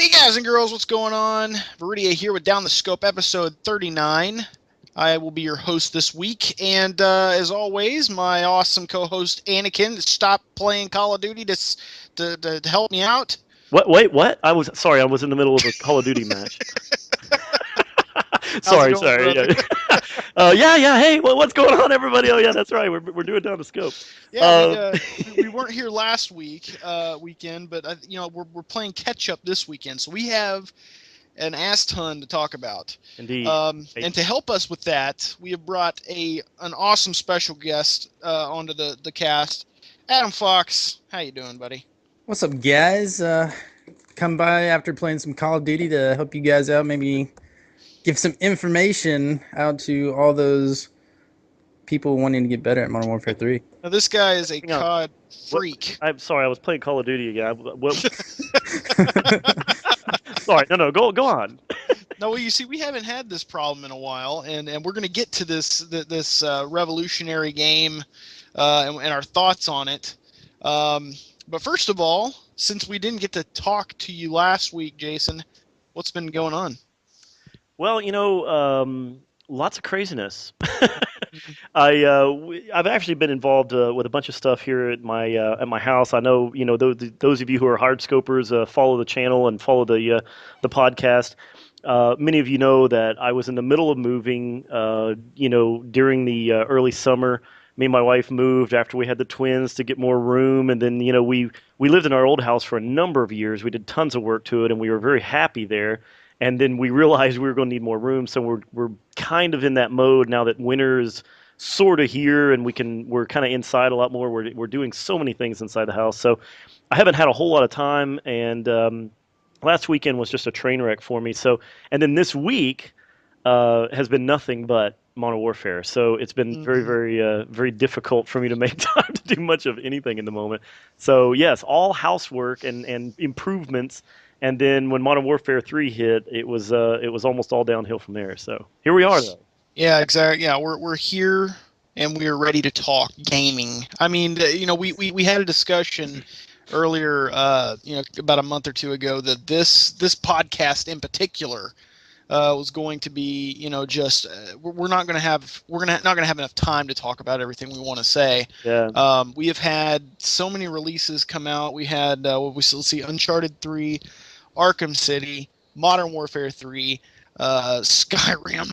Hey guys and girls, what's going on? Viridia here with Down the Scope, episode 39. I will be your host this week, and as always, my awesome co-host Anakin stopped playing Call of Duty to help me out. What? Wait, what? I was sorry. I was in the middle of a Call of Duty match. How's it sorry, going, sorry. brother? Yeah. Hey, what's going on, everybody? Oh, yeah, that's right. We're doing Down the Scope. Yeah, Uh, we weren't here last weekend, but we're playing catch up this weekend, so we have an ass ton to talk about. Indeed. And to help us with that, we have brought an awesome special guest onto the cast. Adam Fox, how you doing, buddy? What's up, guys? Come by after playing some Call of Duty to help you guys out. Maybe give some information out to all those people wanting to get better at Modern Warfare 3. Now, this guy is a Hang on. COD freak. I'm sorry. I was playing Call of Duty again. Sorry. No. Go on. No, well, you see, we haven't had this problem in a while, and we're going to get to this revolutionary game and our thoughts on it. But first of all, since we didn't get to talk to you last week, Jason, what's been going on? Well, lots of craziness. I've actually been involved with a bunch of stuff here at my house. I know those of you who are hard scopers follow the channel and follow the podcast. Many of you know that I was in the middle of moving. During the early summer, me and my wife moved after we had the twins to get more room, and then we lived in our old house for a number of years. We did tons of work to it, and we were very happy there. And then we realized we were going to need more room, so we're kind of in that mode now that winter is sort of here, and we're kind of inside a lot more. We're doing so many things inside the house, so I haven't had a whole lot of time. And last weekend was just a train wreck for me. So, and then this week has been nothing but Modern Warfare. So it's been very, very, very difficult for me to make time to do much of anything in the moment. So yes, all housework and improvements. And then when Modern Warfare 3 hit, it was almost all downhill from there. So here we are, though. Yeah, exactly. Yeah, we're here and we are ready to talk gaming. I mean, we had a discussion earlier, about a month or two ago that this podcast in particular was going to be, we're not going to have enough time to talk about everything we want to say. Yeah. We have had so many releases come out. We had let's see, Uncharted 3. Arkham City, Modern Warfare 3, Skyrim.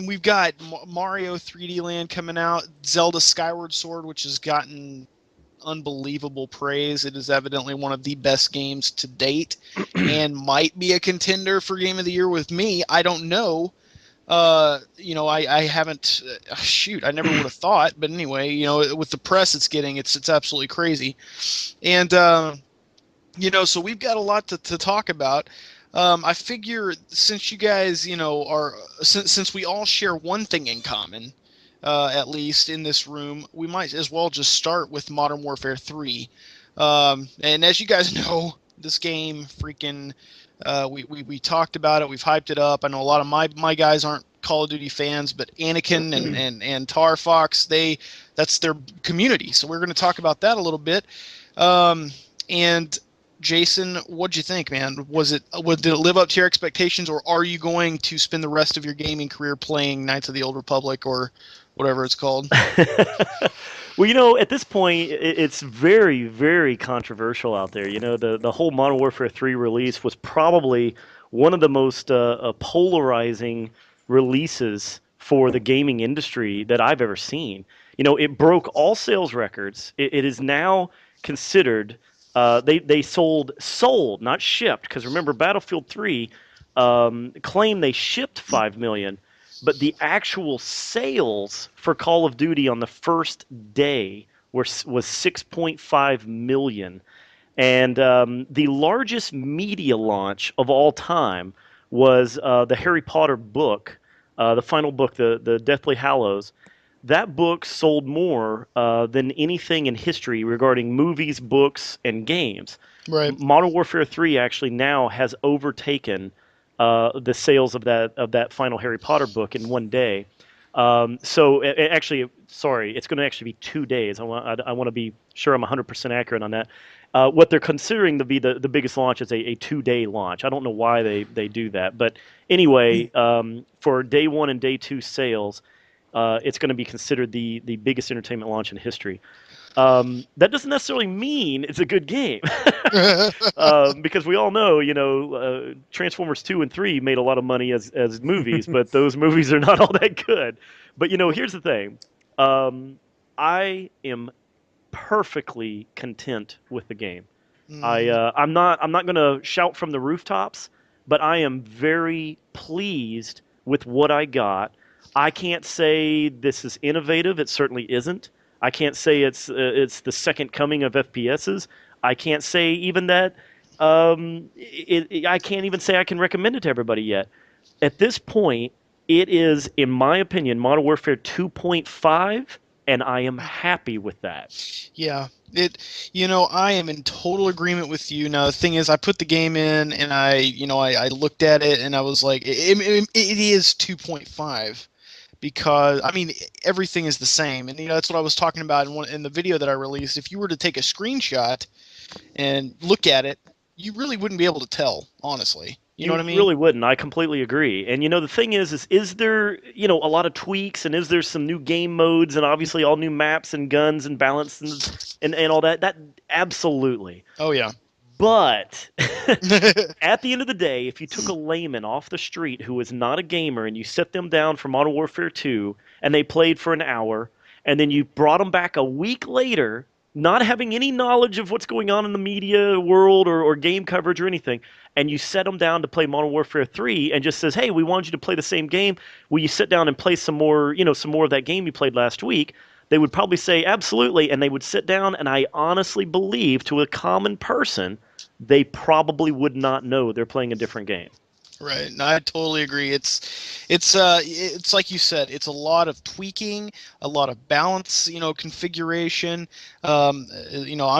We've got Mario 3D Land coming out, Zelda Skyward Sword, which has gotten unbelievable praise. It is evidently one of the best games to date, and might be a contender for Game of the Year with me. I don't know. I haven't. I never would have thought, but anyway, with the press it's getting, it's absolutely crazy, and. So we've got a lot to talk about. I figure since you guys, since we all share one thing in common, at least in this room, we might as well just start with Modern Warfare 3. And as you guys know, this game freaking, we talked about it, we've hyped it up. I know a lot of my guys aren't Call of Duty fans, but Anakin and Tar Fox, that's their community. So we're going to talk about that a little bit. And Jason, what'd you think, man? Did it live up to your expectations, or are you going to spend the rest of your gaming career playing Knights of the Old Republic or whatever it's called? Well, at this point, it's very, very controversial out there. The whole Modern Warfare 3 release was probably one of the most polarizing releases for the gaming industry that I've ever seen. It broke all sales records. It is now considered. They sold, not shipped, because remember, Battlefield 3 claimed they shipped 5 million, but the actual sales for Call of Duty on the first day was 6.5 million. And the largest media launch of all time was the Harry Potter book, the final book, the Deathly Hallows. That book sold more than anything in history regarding movies, books, and games. Right. Modern Warfare 3 actually now has overtaken the sales of that final Harry Potter book in one day. Actually, sorry, it's going to actually be 2 days. I want to be sure I'm 100% accurate on that. What they're considering to be the biggest launch is a 2-day launch. I don't know why they do that, but anyway, for day one and day two sales, it's going to be considered the biggest entertainment launch in history. That doesn't necessarily mean it's a good game, because we all know, Transformers 2 and 3 made a lot of money as movies, but those movies are not all that good. But here's the thing: I am perfectly content with the game. I'm not going to shout from the rooftops, but I am very pleased with what I got. I can't say this is innovative. It certainly isn't. I can't say it's the second coming of FPSs. I can't say even that. I can't even say I can recommend it to everybody yet. At this point, it is, in my opinion, Modern Warfare 2.5, and I am happy with that. Yeah, I am in total agreement with you. Now, the thing is, I put the game in, and I looked at it, and I was like, it is 2.5. Because everything is the same, and that's what I was talking about in the video that I released. If you were to take a screenshot and look at it, you really wouldn't be able to tell, honestly. You know what I mean? You really wouldn't. I completely agree. And the thing is there a lot of tweaks, and is there some new game modes, and obviously all new maps and guns and balance and all that? That absolutely. Oh yeah. But at the end of the day, if you took a layman off the street who was not a gamer and you set them down for Modern Warfare 2 and they played for an hour, and then you brought them back a week later, not having any knowledge of what's going on in the media world or game coverage or anything, and you set them down to play Modern Warfare 3 and just says, hey, we want you to play the same game. Will you sit down and play some more of that game you played last week? They would probably say absolutely, and they would sit down, and I honestly believe to a common person, they probably would not know they're playing a different game. Right. No, I totally agree. It's like you said, it's a lot of tweaking, a lot of balance, configuration. I'm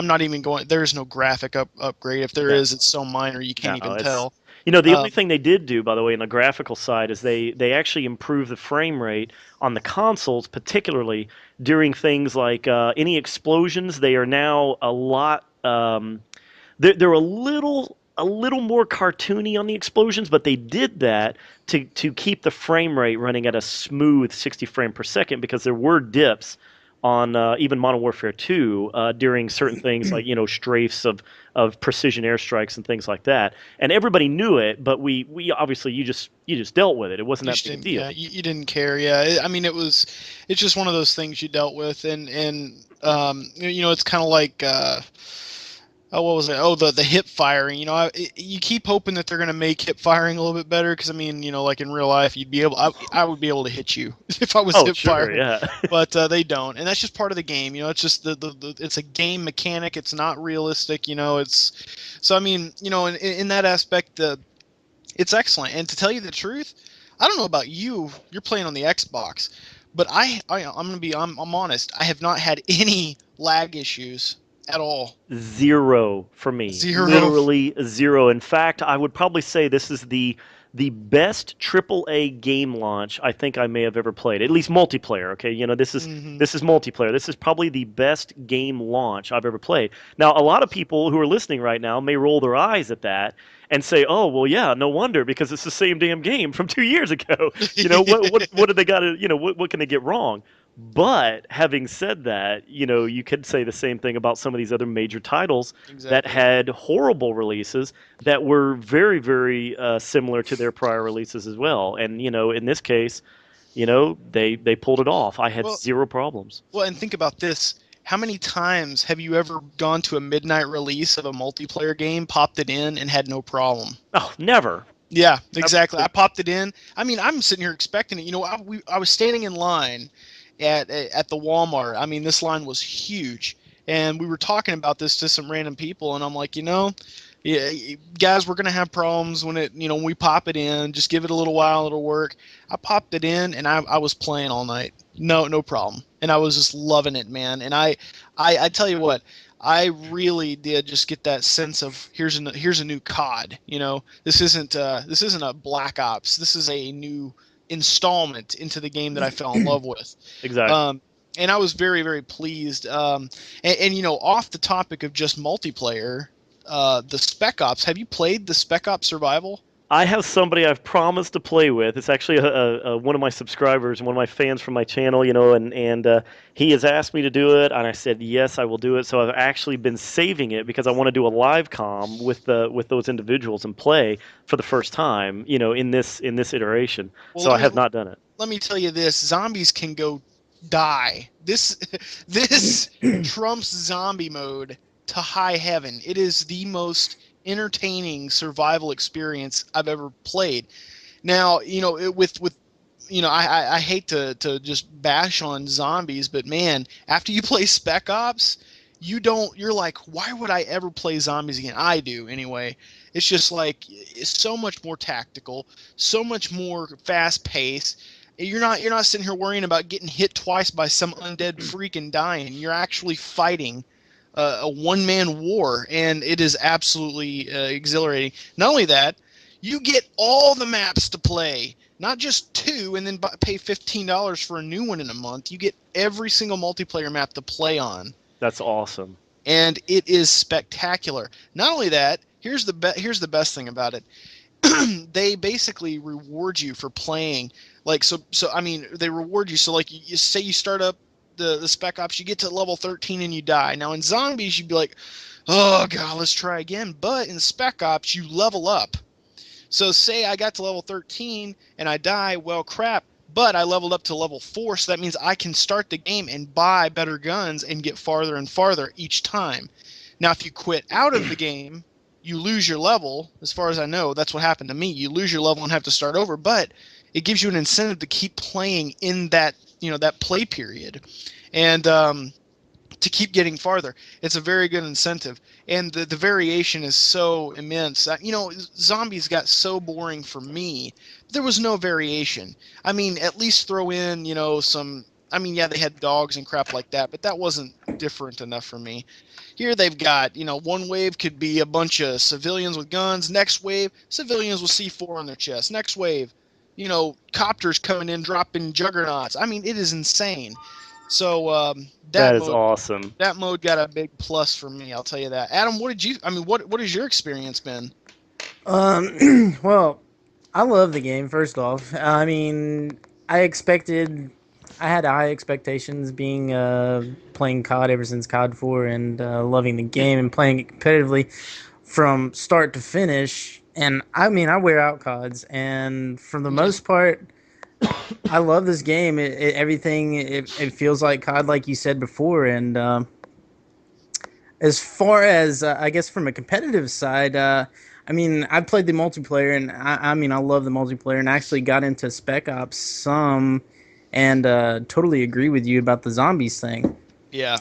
not even going. There's no graphic upgrade. If there is, it's so minor you can't even tell. The only thing they did do, by the way, on the graphical side, is they actually improved the frame rate on the consoles, particularly during things like any explosions. They are now a lot. They're a little more cartoony on the explosions, but they did that to keep the frame rate running at a smooth 60 frame per second, because there were dips on even Modern Warfare 2 during certain things like strafes of precision airstrikes and things like that, and everybody knew it, but we obviously you just dealt with it. It wasn't that big a deal. Yeah, you didn't care. Yeah, it's just one of those things you dealt with, and it's kind of like. What was it? Oh, the hip firing. You keep hoping that they're going to make hip firing a little bit better, because like in real life, I would be able to hit you if I was hip firing. Yeah. But they don't, and that's just part of the game. It's just it's a game mechanic. It's not realistic. In that aspect, it's excellent. And to tell you the truth, I don't know about you. You're playing on the Xbox, but I'm honest. I have not had any lag issues at all. Zero for me. Zero. Literally zero. In fact, I would probably say this is the best AAA game launch I think I may have ever played. At least multiplayer. Okay, this is multiplayer. This is probably the best game launch I've ever played. Now, a lot of people who are listening right now may roll their eyes at that and say, "Oh, well, yeah, no wonder, because it's the same damn game from 2 years ago." What did they got to? What can they get wrong? But having said that, you could say the same thing about some of these other major titles that had horrible releases that were very, very similar to their prior releases as well. And, in this case, they pulled it off. I had zero problems. Well, and think about this. How many times have you ever gone to a midnight release of a multiplayer game, popped it in, and had no problem? Oh, never. Yeah, exactly. I popped it in. I'm sitting here expecting it. I was standing in line at the Walmart. This line was huge, and we were talking about this to some random people, and I'm like, yeah, guys, we're gonna have problems when when we pop it in. Just give it a little while, it'll work. I popped it in, and I was playing all night. No problem, and I was just loving it, man. And I tell you what, I really did just get that sense of here's a new COD. This isn't a Black Ops. This is a new installment into the game that I fell in love with. Exactly. And I was very, very pleased. And you know, off the topic of just multiplayer, the Spec Ops. Have you played the Spec Ops Survival? I have somebody I've promised to play with. It's actually one of my subscribers and one of my fans from my channel, you know, and he has asked me to do it, and I said yes, I will do it. So I've actually been saving it because I want to do a live comm with those individuals and play for the first time, you know, in this iteration. Well, so I have not done it. Let me tell you this: zombies can go die. This trumps zombie mode to high heaven. It is the most entertaining survival experience I've ever played. Now, you know, you know, I hate to just bash on zombies, but man, after you play Spec Ops, you're like, why would I ever play zombies again? I do anyway. It's just like, it's so much more tactical, so much more fast paced. You're not sitting here worrying about getting hit twice by some undead freak and dying. You're actually fighting a one-man war, and it is absolutely exhilarating. Not only that, you get all the maps to play, not just 2 and then pay $15 for a new one in a month. You get every single multiplayer map to play on. That's awesome. And it is spectacular. Not only that, here's the best thing about it. They basically reward you for playing. Like, so I mean, they reward you. So like, you say you start up the Spec Ops, you get to level 13 and you die. Now in zombies, you'd be like, oh god, let's try again. But in Spec Ops, you level up. So say I got to level 13 and I die, well crap, but I leveled up to level 4, so that means I can start the game and buy better guns and get farther and farther each time. Now if you quit out of the game, you lose your level. As far as I know, that's what happened to me. You lose your level and have to start over, but it gives you an incentive to keep playing in that, you know, that play period, and to keep getting farther. It's a very good incentive, and the variation is so immense. You know, zombies got so boring for me. There was no variation. I mean, at least throw in, you know, some. I mean, yeah, they had dogs and crap like that, but that wasn't different enough for me. Here they've got, you know, one wave could be a bunch of civilians with guns. Next wave, civilians with C4 on their chest. Next wave, you know, copters coming in, dropping juggernauts. I mean, it is insane. So that is awesome. That mode got a big plus for me, I'll tell you that. Adam, what has your experience been? Well, I love the game, first off. I mean, I had high expectations being playing COD ever since COD 4 and loving the game and playing it competitively from start to finish. And I mean, I wear out CODs, and for the most part, I love this game. It feels like COD, like you said before. And as far as I guess from a competitive side, I mean, I played the multiplayer, and I mean, I love the multiplayer, and I actually got into Spec Ops some, and totally agree with you about the zombies thing. Yeah.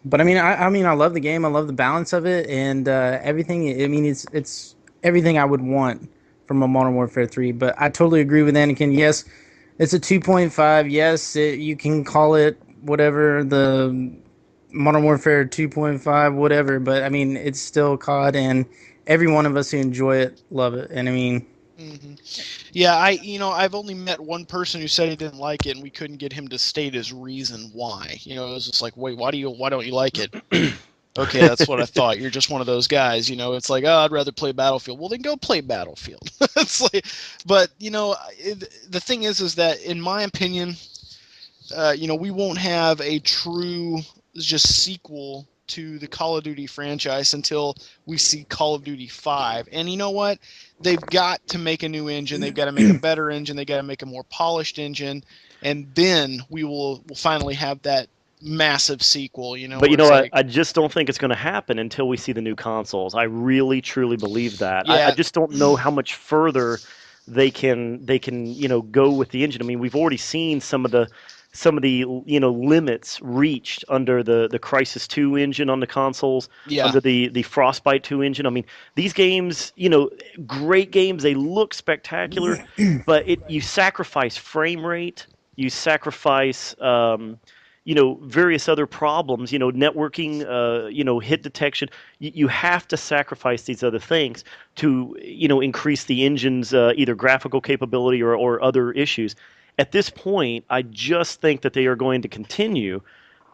But I mean, I love the game. I love the balance of it, and everything. I mean, it's everything I would want from a Modern Warfare 3. But I totally agree with Anakin. Yes, it's a 2.5. Yes, you can call it whatever, the Modern Warfare 2.5, whatever. But I mean, it's still COD, and every one of us who enjoy it love it. And I mean. Mm-hmm. Yeah, I've only met one person who said he didn't like it, and we couldn't get him to state his reason why. You know, it was just like, wait, why don't you like it? Okay, that's what I thought. You're just one of those guys. You know, it's like, oh, I'd rather play Battlefield. Well, then go play Battlefield. It's like, but you know, the thing is that in my opinion, you know, we won't have a true just sequel to the Call of Duty franchise until we see Call of Duty 5. And you know what? They've got to make a new engine. They've got to make a better engine. They've got to make a more polished engine. And then we'll finally have that massive sequel, you know. But you know, I just don't think it's going to happen until we see the new consoles. I really, truly believe that. Yeah. I just don't know how much further they can you know, go with the engine. I mean, we've already seen some of the you know, limits reached under the Crysis 2 engine on the consoles, under the Frostbite 2 engine. I mean, these games, you know, great games, they look spectacular, but you sacrifice frame rate, you sacrifice various other problems, networking, hit detection. You have to sacrifice these other things to, increase the engine's either graphical capability or other issues. At this point, I just think that they are going to continue,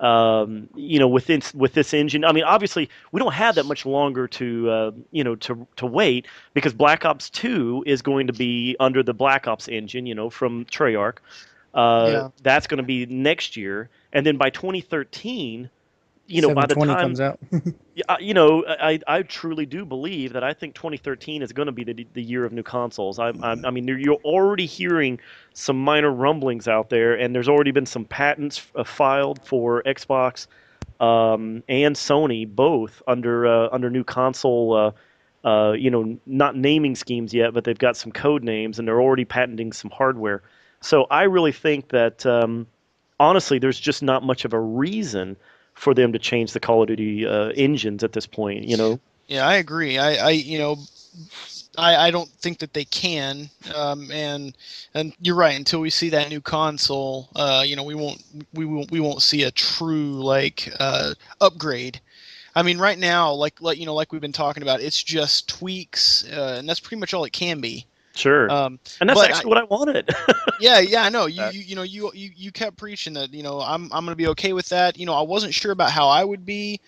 with this engine. I mean, obviously, we don't have that much longer to wait, because Black Ops 2 is going to be under the Black Ops engine, from Treyarch. Yeah. That's going to be next year, and then by 2013, by the 720 time, comes out. I truly do believe that I think 2013 is going to be the year of new consoles. I mean, you're already hearing some minor rumblings out there, and there's already been some patents filed for Xbox and Sony, both under new console. Not naming schemes yet, but they've got some code names, and they're already patenting some hardware. So I really think that, honestly, there's just not much of a reason for them to change the Call of Duty engines at this point. Yeah, I agree. I don't think that they can. And you're right. Until we see that new console, we won't see a true upgrade. I mean, right now, like we've been talking about, it's just tweaks, and that's pretty much all it can be. Sure. And that's actually what I wanted. Yeah, I know. You kept preaching that, I'm gonna be okay with that. I wasn't sure about how I would be,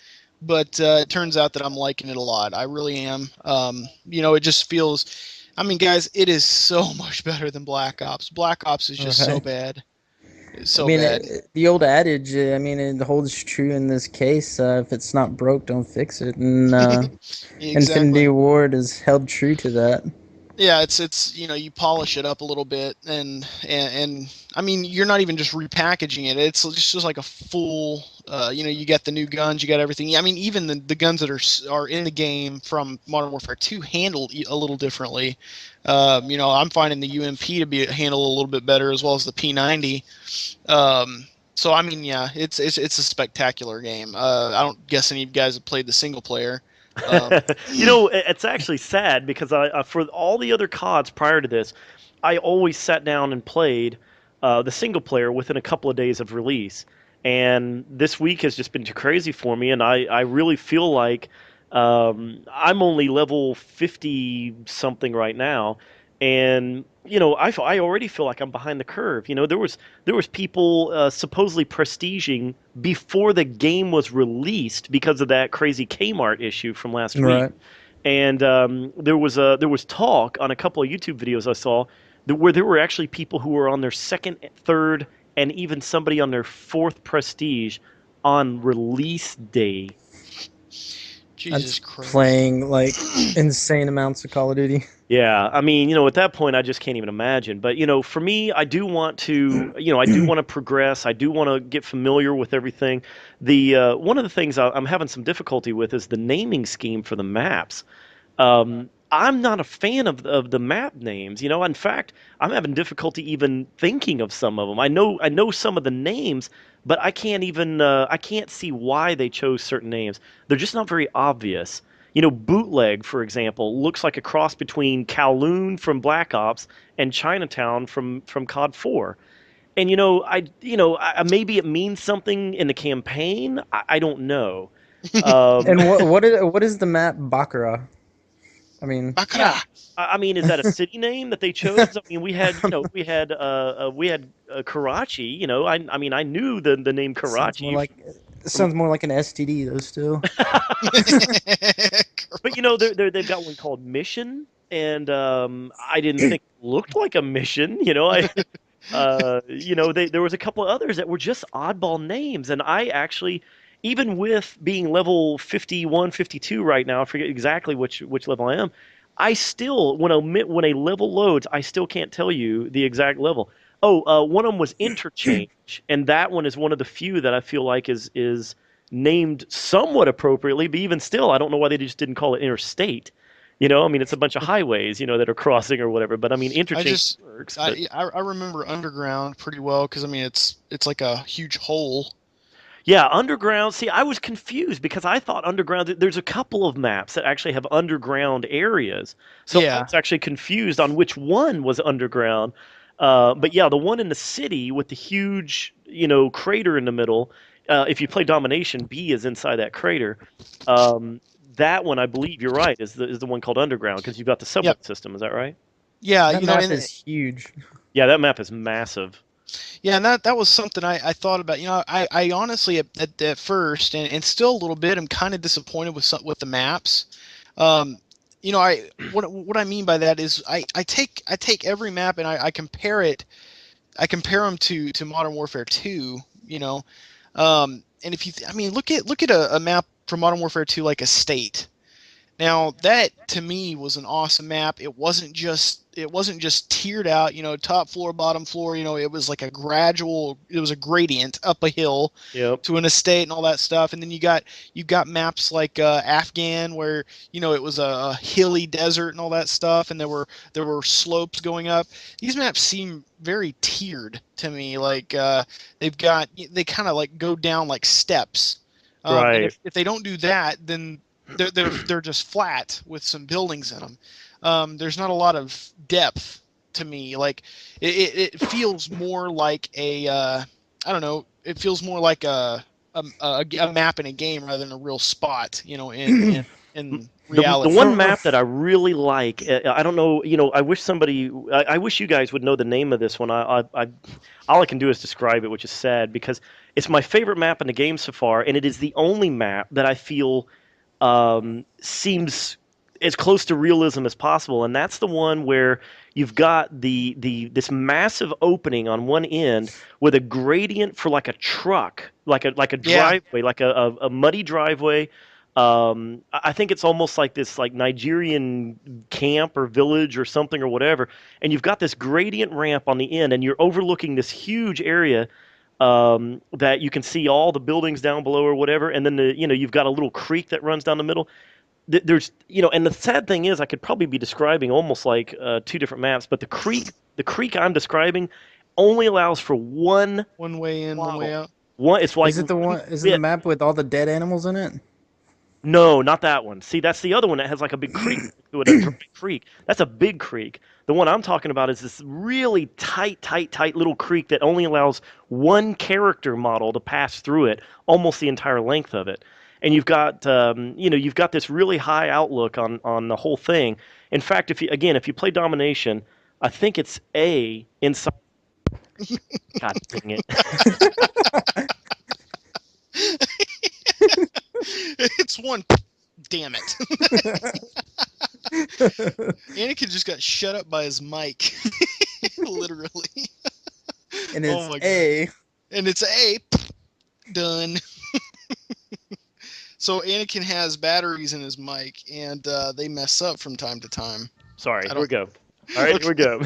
but it turns out that I'm liking it a lot. I really am. It just feels, I mean, guys, it is so much better than Black Ops. Black Ops is just so bad. It's so bad. The old adage, it holds true in this case. If it's not broke, don't fix it. And Exactly. Infinity Ward has held true to that. Yeah, it's you polish it up a little bit, and I mean, you're not even just repackaging it. It's just like a full, you got the new guns, you got everything. I mean, even the guns that are in the game from Modern Warfare 2 handled a little differently. I'm finding the UMP to be handled a little bit better, as well as the P90. So I mean, yeah, it's a spectacular game. I don't guess any of you guys have played the single player. It's actually sad, because I for all the other CODs prior to this, I always sat down and played the single player within a couple of days of release. And this week has just been too crazy for me, and I really feel like I'm only level 50 something right now, and I already feel like I'm behind the curve. There was people supposedly prestiging before the game was released because of that crazy Kmart issue from last week. And there was talk on a couple of YouTube videos I saw where there were actually people who were on their second, third, and even somebody on their fourth prestige on release day. Jesus Christ. Playing like insane amounts of Call of Duty. Yeah, I mean, at that point, I just can't even imagine. But for me, I do want to, I do want to progress. I do want to get familiar with everything. The one of the things I'm having some difficulty with is the naming scheme for the maps. I'm not a fan of the map names. In fact, I'm having difficulty even thinking of some of them. I know some of the names, but I can't see why they chose certain names. They're just not very obvious. Bootleg, for example, looks like a cross between Kowloon from Black Ops and Chinatown from COD 4. And maybe it means something in the campaign. I don't know. And what is the map Baccarat? I mean, Baccarat. I mean, is that a city name that they chose? I mean, we had Karachi. I mean, I knew the name Karachi. Sounds more like an STD, though. Still. But they've got one called Mission, and I didn't think it looked like a mission. There was a couple of others that were just oddball names, and I actually, even with being level 51, 52 right now, I forget exactly which level I am, I still, when a level loads, I still can't tell you the exact level. One of them was Interchange, and that one is one of the few that I feel like is named somewhat appropriately, but even still, I don't know why they just didn't call it Interstate. I mean, it's a bunch of highways, that are crossing or whatever. But I mean, Interchange works. I remember Underground pretty well, because I mean, it's like a huge hole. Yeah, Underground. See, I was confused because I thought Underground, there's a couple of maps that actually have underground areas. So Yeah. I was actually confused on which one was underground. But yeah, the one in the city with the huge, crater in the middle. If you play Domination, B is inside that crater. That one, I believe you're right, is the one called Underground because you've got the subway Yep. system. Is that right? Yeah, That map is huge. Yeah, that map is massive. Yeah, and that was something I thought about. I honestly at first and still a little bit, I'm kind of disappointed with the maps. Um, what I mean by that is I take every map and I compare them to Modern Warfare 2. And if look at a map from Modern Warfare 2 like Estate. Now that to me was an awesome map. It wasn't just tiered out, top floor, bottom floor. It was like it was a gradient up a hill Yep. to an estate and all that stuff. And then you got maps like Afghan where it was a hilly desert and all that stuff, and there were slopes going up. These maps seem very tiered to me. Like they kind of like go down like steps. Right. And if they don't do that, then they're just flat with some buildings in them. There's not a lot of depth to me. Like it feels more like I don't know. It feels more like a map in a game rather than a real spot. In reality. The one map that I really like, I don't know. I wish I wish you guys would know the name of this one. All I can do is describe it, which is sad because it's my favorite map in the game so far, and it is the only map that I feel seems as close to realism as possible, and that's the one where you've got this massive opening on one end with a gradient for like a truck, like a driveway, like a muddy driveway. I think it's almost like this like Nigerian camp or village or something or whatever, and you've got this gradient ramp on the end, and you're overlooking this huge area. That you can see all the buildings down below or whatever, and then you've got a little creek that runs down the middle. There's and the sad thing is I could probably be describing almost like two different maps, but the creek I'm describing only allows for one way in, one way out. It's like Is it the map with all the dead animals in it? No, not that one. See, that's the other one that has like a big creek to it, a dry creek. That's a big creek. The one I'm talking about is this really tight little creek that only allows one character model to pass through it, almost the entire length of it. And you've got this really high outlook on the whole thing. In fact, if you play Domination, I think it's A inside. God dang it. It's one. Damn it. Anakin just got shut up by his mic. Literally. And it's A. And it's A. Done. So Anakin has batteries in his mic, and they mess up from time to time. Sorry, here we go. All right, here we go.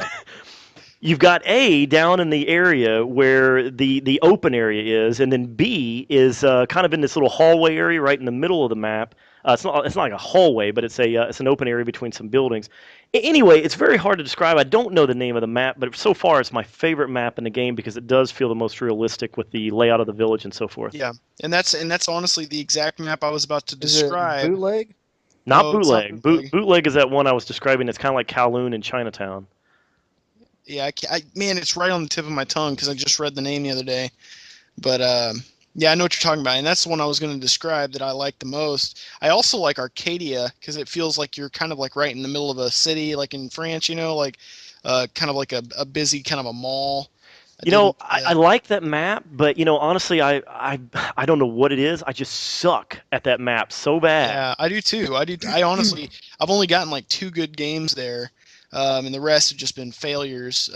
You've got A down in the area where the open area is, and then B is kind of in this little hallway area right in the middle of the map. It's not like a hallway, but it's an open area between some buildings. Anyway, it's very hard to describe. I don't know the name of the map, but so far it's my favorite map in the game because it does feel the most realistic with the layout of the village and so forth. Yeah, and that's honestly the exact map I was about to describe. Is it bootleg? Not bootleg. Bootleg is that one I was describing. It's kind of like Kowloon in Chinatown. Yeah, man, it's right on the tip of my tongue because I just read the name the other day. But yeah, I know what you're talking about, and that's the one I was going to describe that I like the most. I also like Arcadia because it feels like you're kind of like right in the middle of a city, like in France, like kind of like a busy kind of a mall. I like that map, but honestly, I don't know what it is. I just suck at that map so bad. Yeah, I do too. I honestly, I've only gotten like 2 good games there. And the rest have just been failures.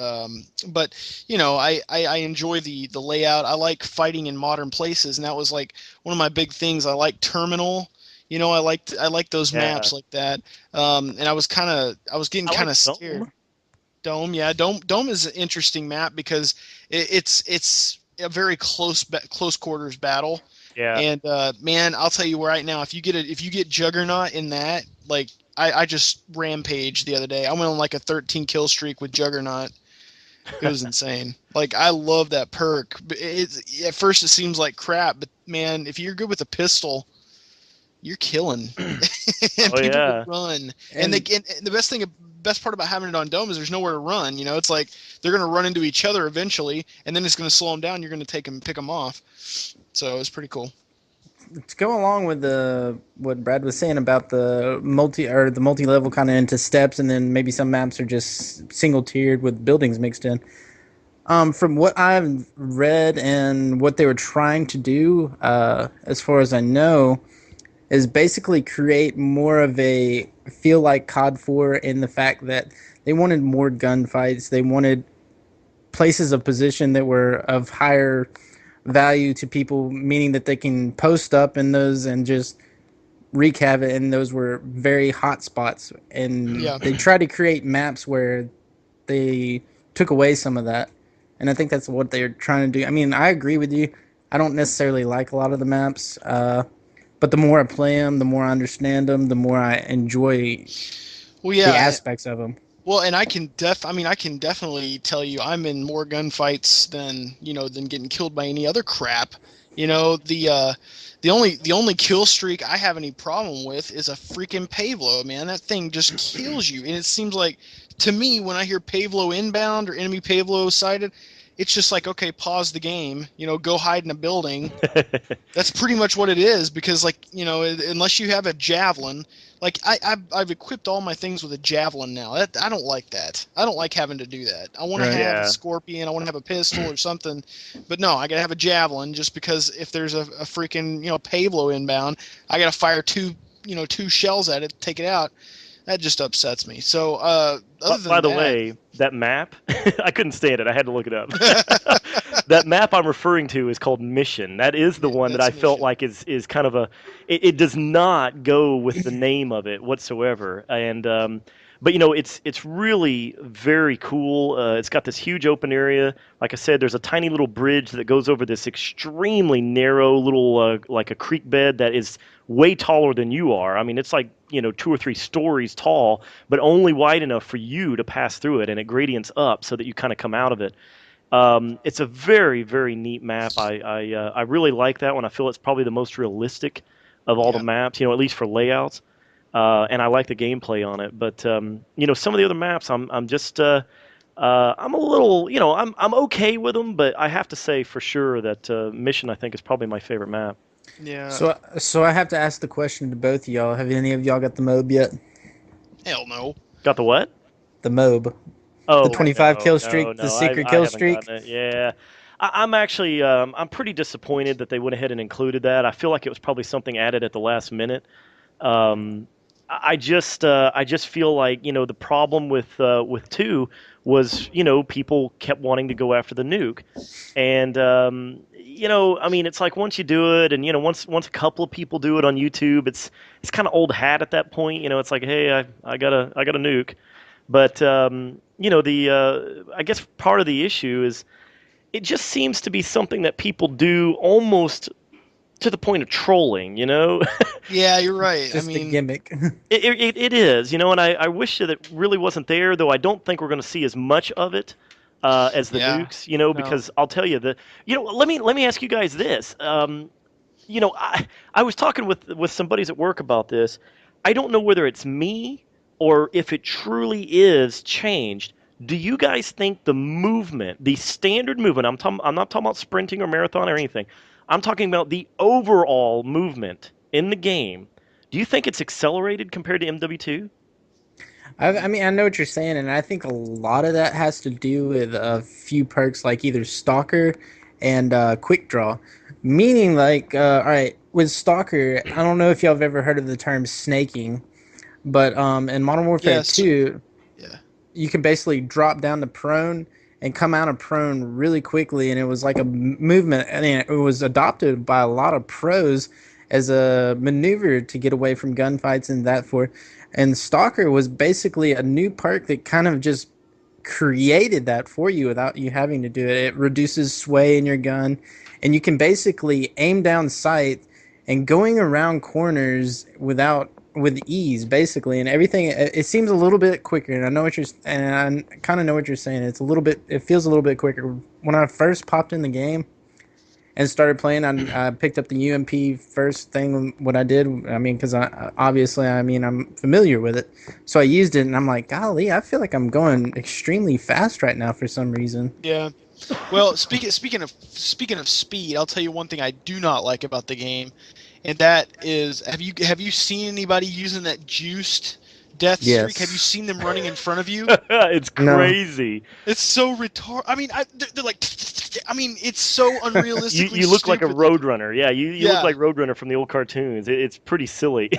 But I enjoy the layout. I like fighting in modern places, and that was like one of my big things. I like Terminal. I like those maps like that. And I was getting kind of scared. Dome, yeah, Dome is an interesting map because it's a very close quarters battle. Yeah. And man, I'll tell you right now, if you get Juggernaut in that, like. I just rampaged the other day. I went on like a 13 kill streak with Juggernaut. It was insane. Like, I love that perk. At first it seems like crap, but man, if you're good with a pistol, you're killing. And people will run. And the best part about having it on dome is there's nowhere to run. You know, it's like they're going to run into each other eventually, and then it's going to slow them down. You're going to pick them off. So it's pretty cool. To go along with what Brad was saying about the multi-level kind of into steps, and then maybe some maps are just single tiered with buildings mixed in. From what I've read and what they were trying to do, as far as I know, is basically create more of a feel like COD 4 in the fact that they wanted more gunfights. They wanted places of position that were of higher value to people, meaning that they can post up in those and just wreak havoc, and those were very hot spots. And they tried to create maps where they took away some of that. And I think that's what they're trying to do. I mean, I agree with you. I don't necessarily like a lot of the maps, but the more I play them, the more I understand them, the more I enjoy the aspects of them. Well, and I can definitely tell you I'm in more gunfights than getting killed by any other crap. You know, the only kill streak I have any problem with is a freaking Pavlo, man. That thing just kills you. And it seems like, to me, when I hear Pavlo inbound or enemy Pavlo sighted, it's just like, okay, pause the game, go hide in a building. That's pretty much what it is, because, like, unless you have a javelin, like I've equipped all my things with a javelin now. I don't like that. I don't like having to do that. I want to have a scorpion. I want to have a pistol or something, but no, I gotta have a javelin, just because if there's a freaking Pavlo inbound, I gotta fire two shells at it to take it out. That just upsets me. So, by the way, that map, I couldn't stand it. I had to look it up. That map I'm referring to is called Mission. That is the one that I felt like is kind of it does not go with the name of it whatsoever. And but it's really very cool. It's got this huge open area. Like I said, there's a tiny little bridge that goes over this extremely narrow little like a creek bed that is way taller than you are. I mean, it's like 2 or 3 stories tall, but only wide enough for you to pass through it, and it gradients up so that you kind of come out of it. It's a very, very neat map. I really like that one. I feel it's probably the most realistic of all the maps, at least for layouts. And I like the gameplay on it. But some of the other maps, I'm just I'm a little, I'm okay with them, but I have to say for sure that Mission, I think, is probably my favorite map. Yeah. So I have to ask the question to both of y'all. Have any of y'all got the MOB yet? Hell no. Got the what? The MOB. Oh, the 25 kill streak, the secret kill streak. Yeah. I'm actually I'm pretty disappointed that they went ahead and included that. I feel like it was probably something added at the last minute. I just feel like the problem with 2 was people kept wanting to go after the nuke, and I mean, it's like once you do it, and once a couple of people do it on YouTube, it's kind of old hat at that point. It's like, hey, I got a nuke, but I guess part of the issue is it just seems to be something that people do almost to the point of trolling, Yeah, you're right. Just a gimmick. It is, and I wish that it really wasn't there, though I don't think we're going to see as much of it as the nukes, because I'll tell you let me ask you guys this. I was talking with some buddies at work about this. I don't know whether it's me or if it truly is changed. Do you guys think the movement, the standard movement, I'm not talking about sprinting or marathon or anything, I'm talking about the overall movement in the game. Do you think it's accelerated compared to MW2? I mean, I know what you're saying, and I think a lot of that has to do with a few perks like either Stalker and Quick Draw. Meaning, like, all right, with Stalker, I don't know if y'all have ever heard of the term snaking, but in Modern Warfare 2, you can basically drop down to prone and come out of prone really quickly, and it was like a movement, and it was adopted by a lot of pros as a maneuver to get away from gunfights and that forth. And Stalker was basically a new perk that kind of just created that for you without you having to do it. It reduces sway in your gun, and you can basically aim down sight and going around corners with ease, basically, and everything. It seems a little bit quicker, and I kind of know what you're saying. It feels a little bit quicker. When I first popped in the game, and started playing. I picked up the UMP first thing. What I did, I mean, because I'm familiar with it, so I used it, and I'm like, golly, I feel like I'm going extremely fast right now for some reason. Yeah. Well, speaking of speed, I'll tell you one thing I do not like about the game, and that is have you seen anybody using that juiced death streak? Have you Yes. seen them running in front of you? It's No. crazy. It's so retarded. I mean, they're like, I mean, it's so unrealistically You look like a stupid looking. roadrunner. Yeah, you look Yeah. like Roadrunner from the old cartoons. It's pretty silly.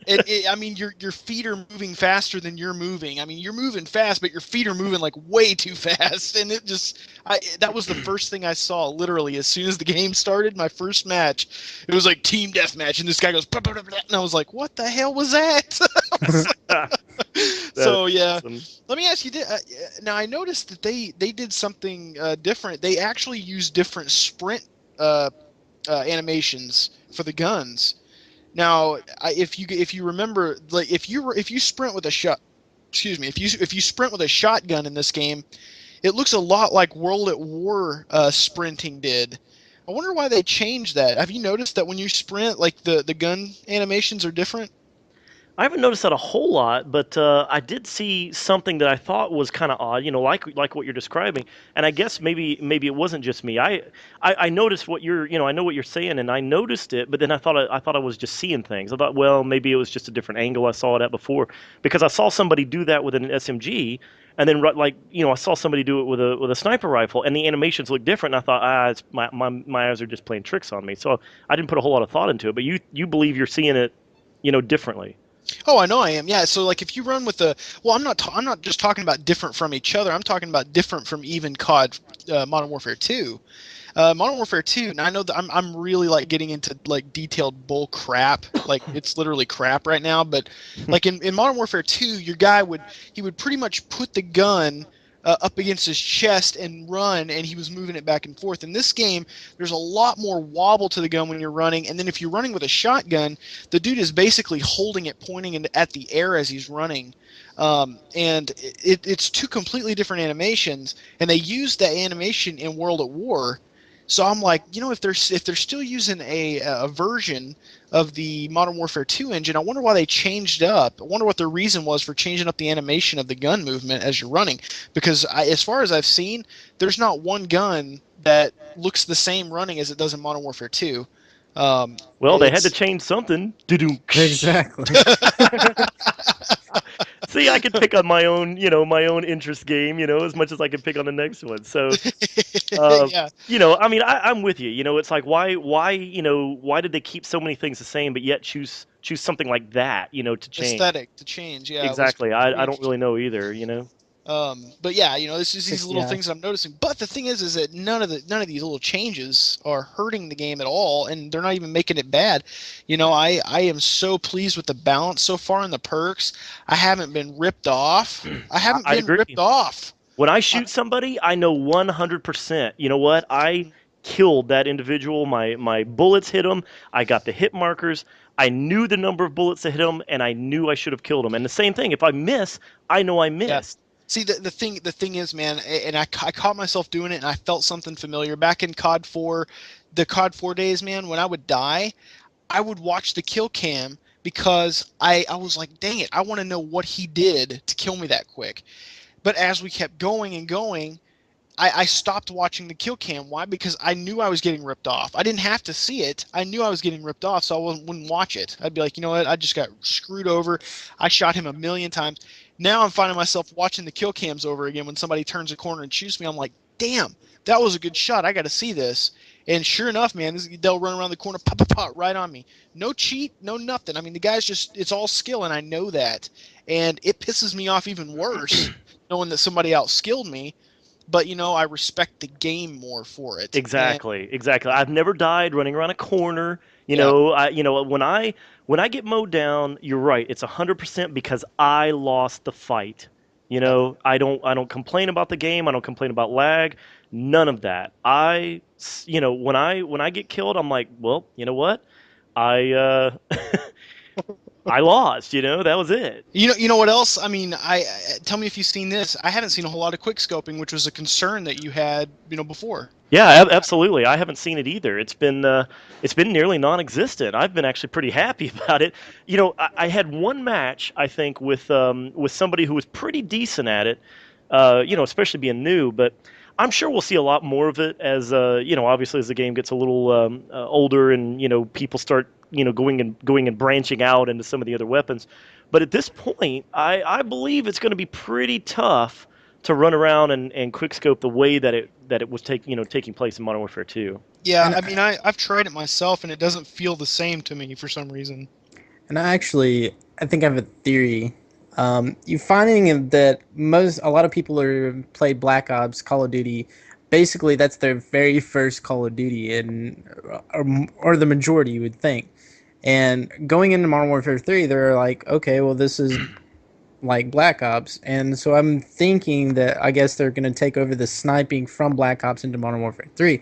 I mean, your feet are moving faster than you're moving. I mean, you're moving fast, but your feet are moving like way too fast. And that was the first thing I saw. Literally, as soon as the game started, my first match, it was like team deathmatch, and this guy goes, blah, blah, blah, blah, and I was like, what the hell was that? So yeah, Awesome. let me ask you. Now I noticed that they did something different. They actually used different sprint animations for the guns. Now, if you remember, like if you sprint with a shot, excuse me, if you sprint with a shotgun in this game, it looks a lot like World at War sprinting did. I wonder why they changed that. Have you noticed that when you sprint, like the gun animations are different? I haven't noticed that a whole lot, but I did see something that I thought was kind of odd. Like what you're describing, and I guess maybe it wasn't just me. I noticed what I know what you're saying, and I noticed it, but then I thought I was just seeing things. I thought, well, maybe it was just a different angle I saw it at before, because I saw somebody do that with an SMG, and then I saw somebody do it with a sniper rifle, and the animations look different. And I thought, it's my eyes are just playing tricks on me. So I didn't put a whole lot of thought into it. But you believe you're seeing it, differently. Oh, I know I am. Yeah. So like if you run with I'm not just talking about different from each other. I'm talking about different from even COD, Modern Warfare 2. Modern Warfare 2, and I know that I'm really like getting into like detailed bull crap. Like it's literally crap right now. But like in Modern Warfare 2, your guy would pretty much put the gun up against his chest and run, and he was moving it back and forth. In this game, there's a lot more wobble to the gun when you're running, and then if you're running with a shotgun, the dude is basically holding it, pointing at the air as he's running. And it's two completely different animations, and they used that animation in World at War. So I'm like, if they're still using a version of the Modern Warfare 2 engine, I wonder why they changed up. I wonder what the reason was for changing up the animation of the gun movement as you're running. Because as far as I've seen, there's not one gun that looks the same running as it does in Modern Warfare 2. Well, they had to change something. Exactly. See, I could pick on my own interest game, as much as I can pick on the next one. So, Yeah. I mean, I'm with you. It's like why did they keep so many things the same, but yet choose something like that, to change? Aesthetic to change. Yeah. Exactly. I don't really know either. But yeah, this is these little Yeah. things that I'm noticing. But the thing is that none of these little changes are hurting the game at all, and they're not even making it bad. I am so pleased with the balance so far in the perks. I haven't been ripped off. I haven't I been agree. ripped off. When I shoot somebody, I know 100%. You know what? I killed that individual. My bullets hit him. I got the hit markers. I knew the number of bullets that hit him, and I knew I should have killed him. And the same thing, if I miss, I know I missed. See, the thing is, man, and I caught myself doing it, and I felt something familiar back in COD 4, the COD 4 days, man. When I would die, I would watch the kill cam because I was like, dang it, I want to know what he did to kill me that quick. But as we kept going and going, I stopped watching the kill cam. Why? Because I knew I was getting ripped off. I didn't have to see it. I knew I was getting ripped off, so I wouldn't watch it. I'd be like, you know what? I just got screwed over. I shot him a million times. Now I'm finding myself watching the kill cams over again when somebody turns a corner and shoots me. I'm like, damn, that was a good shot. I got to see this. And sure enough, man, they'll run around the corner, pop, pop, pop, right on me. No cheat, no nothing. I mean, the guy's it's all skill, and I know that. And it pisses me off even worse knowing that somebody outskilled me. But, I respect the game more for it. Exactly. I've never died running around a corner. When I get mowed down, you're right. It's 100% because I lost the fight. I don't complain about the game. I don't complain about lag. None of that. When I get killed, I'm like, well, you know what? I I lost. That was it. You know what else? I mean, tell me if you've seen this. I haven't seen a whole lot of quick scoping, which was a concern that you had, before. Yeah, absolutely. I haven't seen it either. It's been nearly non-existent. I've been actually pretty happy about it. I had one match, I think, with somebody who was pretty decent at it. Especially being new, but I'm sure we'll see a lot more of it as obviously as the game gets a little older and people start going and branching out into some of the other weapons. But at this point, I believe it's going to be pretty tough to run around and quickscope the way that it was taking place in Modern Warfare 2. Yeah, I mean, I've tried it myself, and it doesn't feel the same to me for some reason. And I think I have a theory. You're finding that a lot of people who play Black Ops, Call of Duty, basically that's their very first Call of Duty, or the majority, you would think. And going into Modern Warfare 3, they're like, okay, well, this is like Black Ops. And so I'm thinking that I guess they're going to take over the sniping from Black Ops into Modern Warfare 3.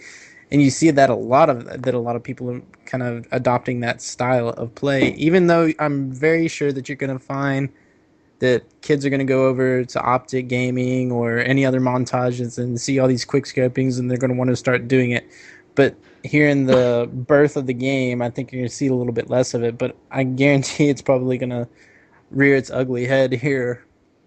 And you see that a lot of people are kind of adopting that style of play, even though I'm very sure that you're going to find that kids are going to go over to Optic Gaming or any other montages and see all these quick scopings, and they're going to want to start doing it. But here in the birth of the game, I think you're going to see a little bit less of it, but I guarantee it's probably going to rear its ugly head here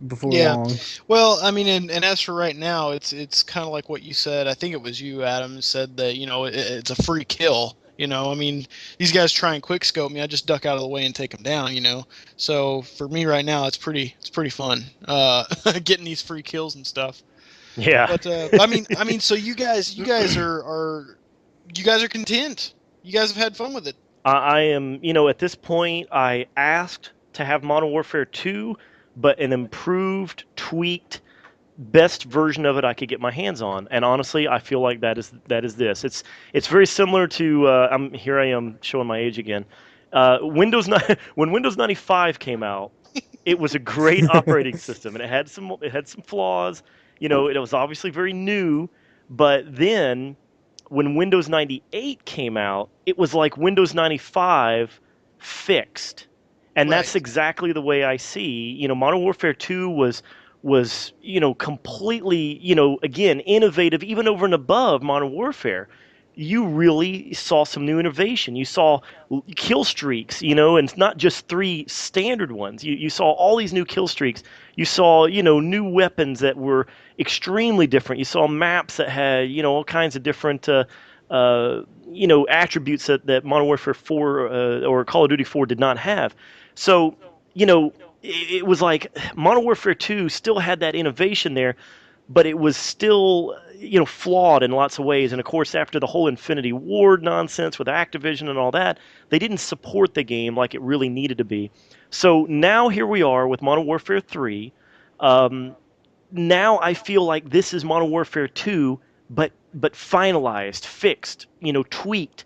before long. Well, I mean, and as for right now, it's kind of like what you said. I think it was you, Adam, said that it's a free kill. I mean, these guys try and quick scope me. I just duck out of the way and take them down. So for me right now, it's pretty fun getting these free kills and stuff. Yeah. But I mean, so you guys are content. You guys have had fun with it. I am. At this point, I asked to have Modern Warfare 2, but an improved, tweaked, best version of it I could get my hands on. And honestly, I feel like that is this. It's very similar to here I am showing my age again. When Windows 95 came out, it was a great operating system, and it had some flaws. It was obviously very new, but then when Windows 98 came out, it was like Windows 95 fixed. And that's exactly the way I see, Modern Warfare 2 was completely, again, innovative, even over and above Modern Warfare. You really saw some new innovation. You saw kill streaks, and not just 3 standard ones. You saw all these new kill streaks. You saw, new weapons that were extremely different. You saw maps that had, all kinds of different, attributes that Modern Warfare 4 or Call of Duty 4 did not have. So, it was like Modern Warfare 2 still had that innovation there, but it was still, flawed in lots of ways. And of course, after the whole Infinity Ward nonsense with Activision and all that, they didn't support the game like it really needed to be. So now here we are with Modern Warfare 3. Now I feel like this is Modern Warfare 2, but finalized, fixed, tweaked.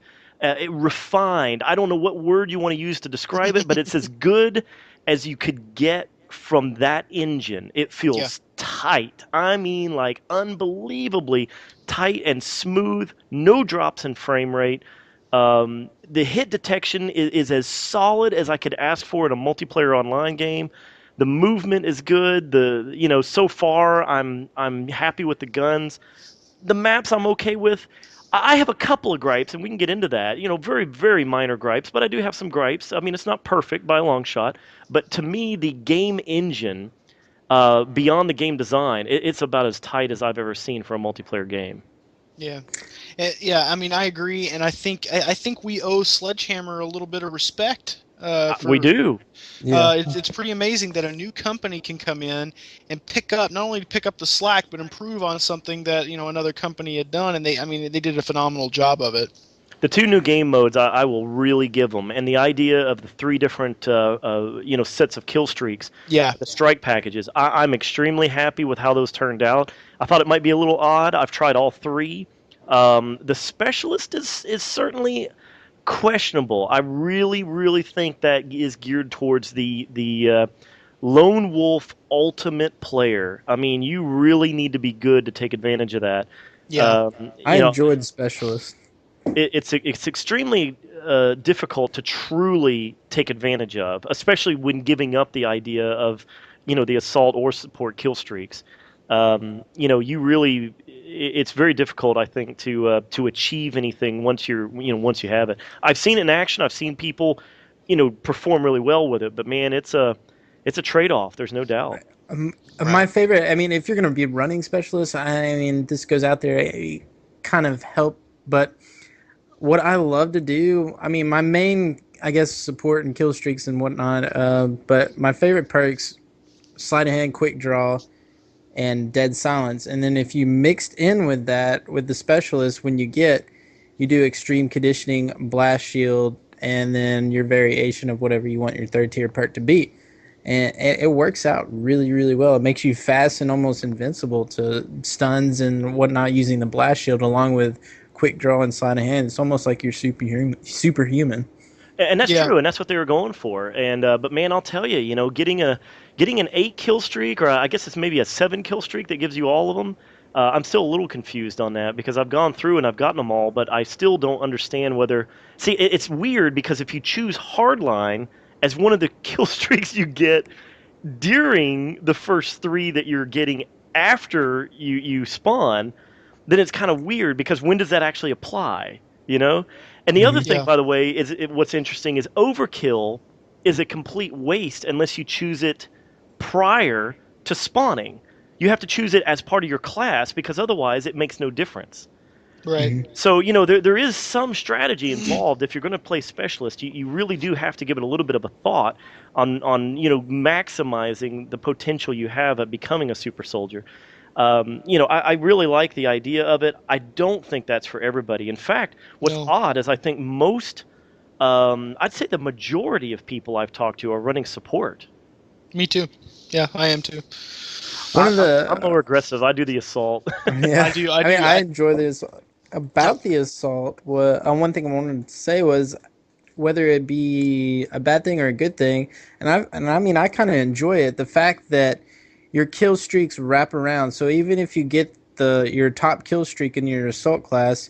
Refined. I don't know what word you want to use to describe it, but it's as good as you could get from that engine. It feels tight. I mean, like unbelievably tight and smooth. No drops in frame rate. The hit detection is as solid as I could ask for in a multiplayer online game. The movement is good. So far I'm happy with the guns. The maps I'm okay with. I have a couple of gripes, and we can get into that. Very, very minor gripes, but I do have some gripes. I mean, it's not perfect by a long shot, but to me, the game engine, beyond the game design, it's about as tight as I've ever seen for a multiplayer game. Yeah, I mean, I agree, and I think we owe Sledgehammer a little bit of respect. We do. It's pretty amazing that a new company can come in and not only pick up the slack, but improve on something that another company had done, and they did a phenomenal job of it. The 2 new game modes I will really give them, and the idea of the 3 different sets of kill streaks, the strike packages. I'm extremely happy with how those turned out. I thought it might be a little odd. I've tried all 3. The specialist is certainly questionable. I really, really think that is geared towards the lone wolf ultimate player. I mean, you really need to be good to take advantage of that. Yeah, I enjoyed Specialist. it's extremely difficult to truly take advantage of, especially when giving up the idea of, the assault or support kill streaks. You really, it's very difficult, I think, to achieve anything once once you have it. I've seen it in action. I've seen people, perform really well with it. But man, it's a trade-off. There's no doubt. My favorite, I mean, if you're going to be running specialist, I mean, this goes out there, kind of help, but what I love to do, I mean, my main, I guess, support and kill streaks and whatnot, but my favorite perks, sleight of hand, quick draw, and dead silence. And then if you mixed in with that, with the specialist, you do extreme conditioning, blast shield, and then your variation of whatever you want your third tier perk to be. And it works out really, really well. It makes you fast and almost invincible to stuns and whatnot using the blast shield along with quick draw and sleight of hand. It's almost like you're superhuman. And that's true, and that's what they were going for. And but man, I'll tell you, getting an 8 kill streak, or I guess it's maybe a 7 kill streak that gives you all of them. I'm still a little confused on that because I've gone through and I've gotten them all, but I still don't understand whether. See, it's weird because if you choose hardline as one of the kill streaks you get during the first 3 that you're getting after you spawn, then it's kind of weird because when does that actually apply? And the other thing, by the way, is what's interesting is overkill is a complete waste unless you choose it prior to spawning. You have to choose it as part of your class because otherwise it makes no difference. Right. So, there is some strategy involved. If you're going to play specialist, you really do have to give it a little bit of a thought on maximizing the potential you have at becoming a super soldier. I really like the idea of it. I don't think that's for everybody. In fact, what's odd is I think most, I'd say the majority of people I've talked to are running support. Me too. Yeah, I am too. I'm more aggressive. I do the assault. Yeah, I enjoy this. About the assault, one thing I wanted to say was whether it be a bad thing or a good thing, and I mean I kind of enjoy it. The fact that your kill streaks wrap around, so even if you get your top kill streak in your assault class,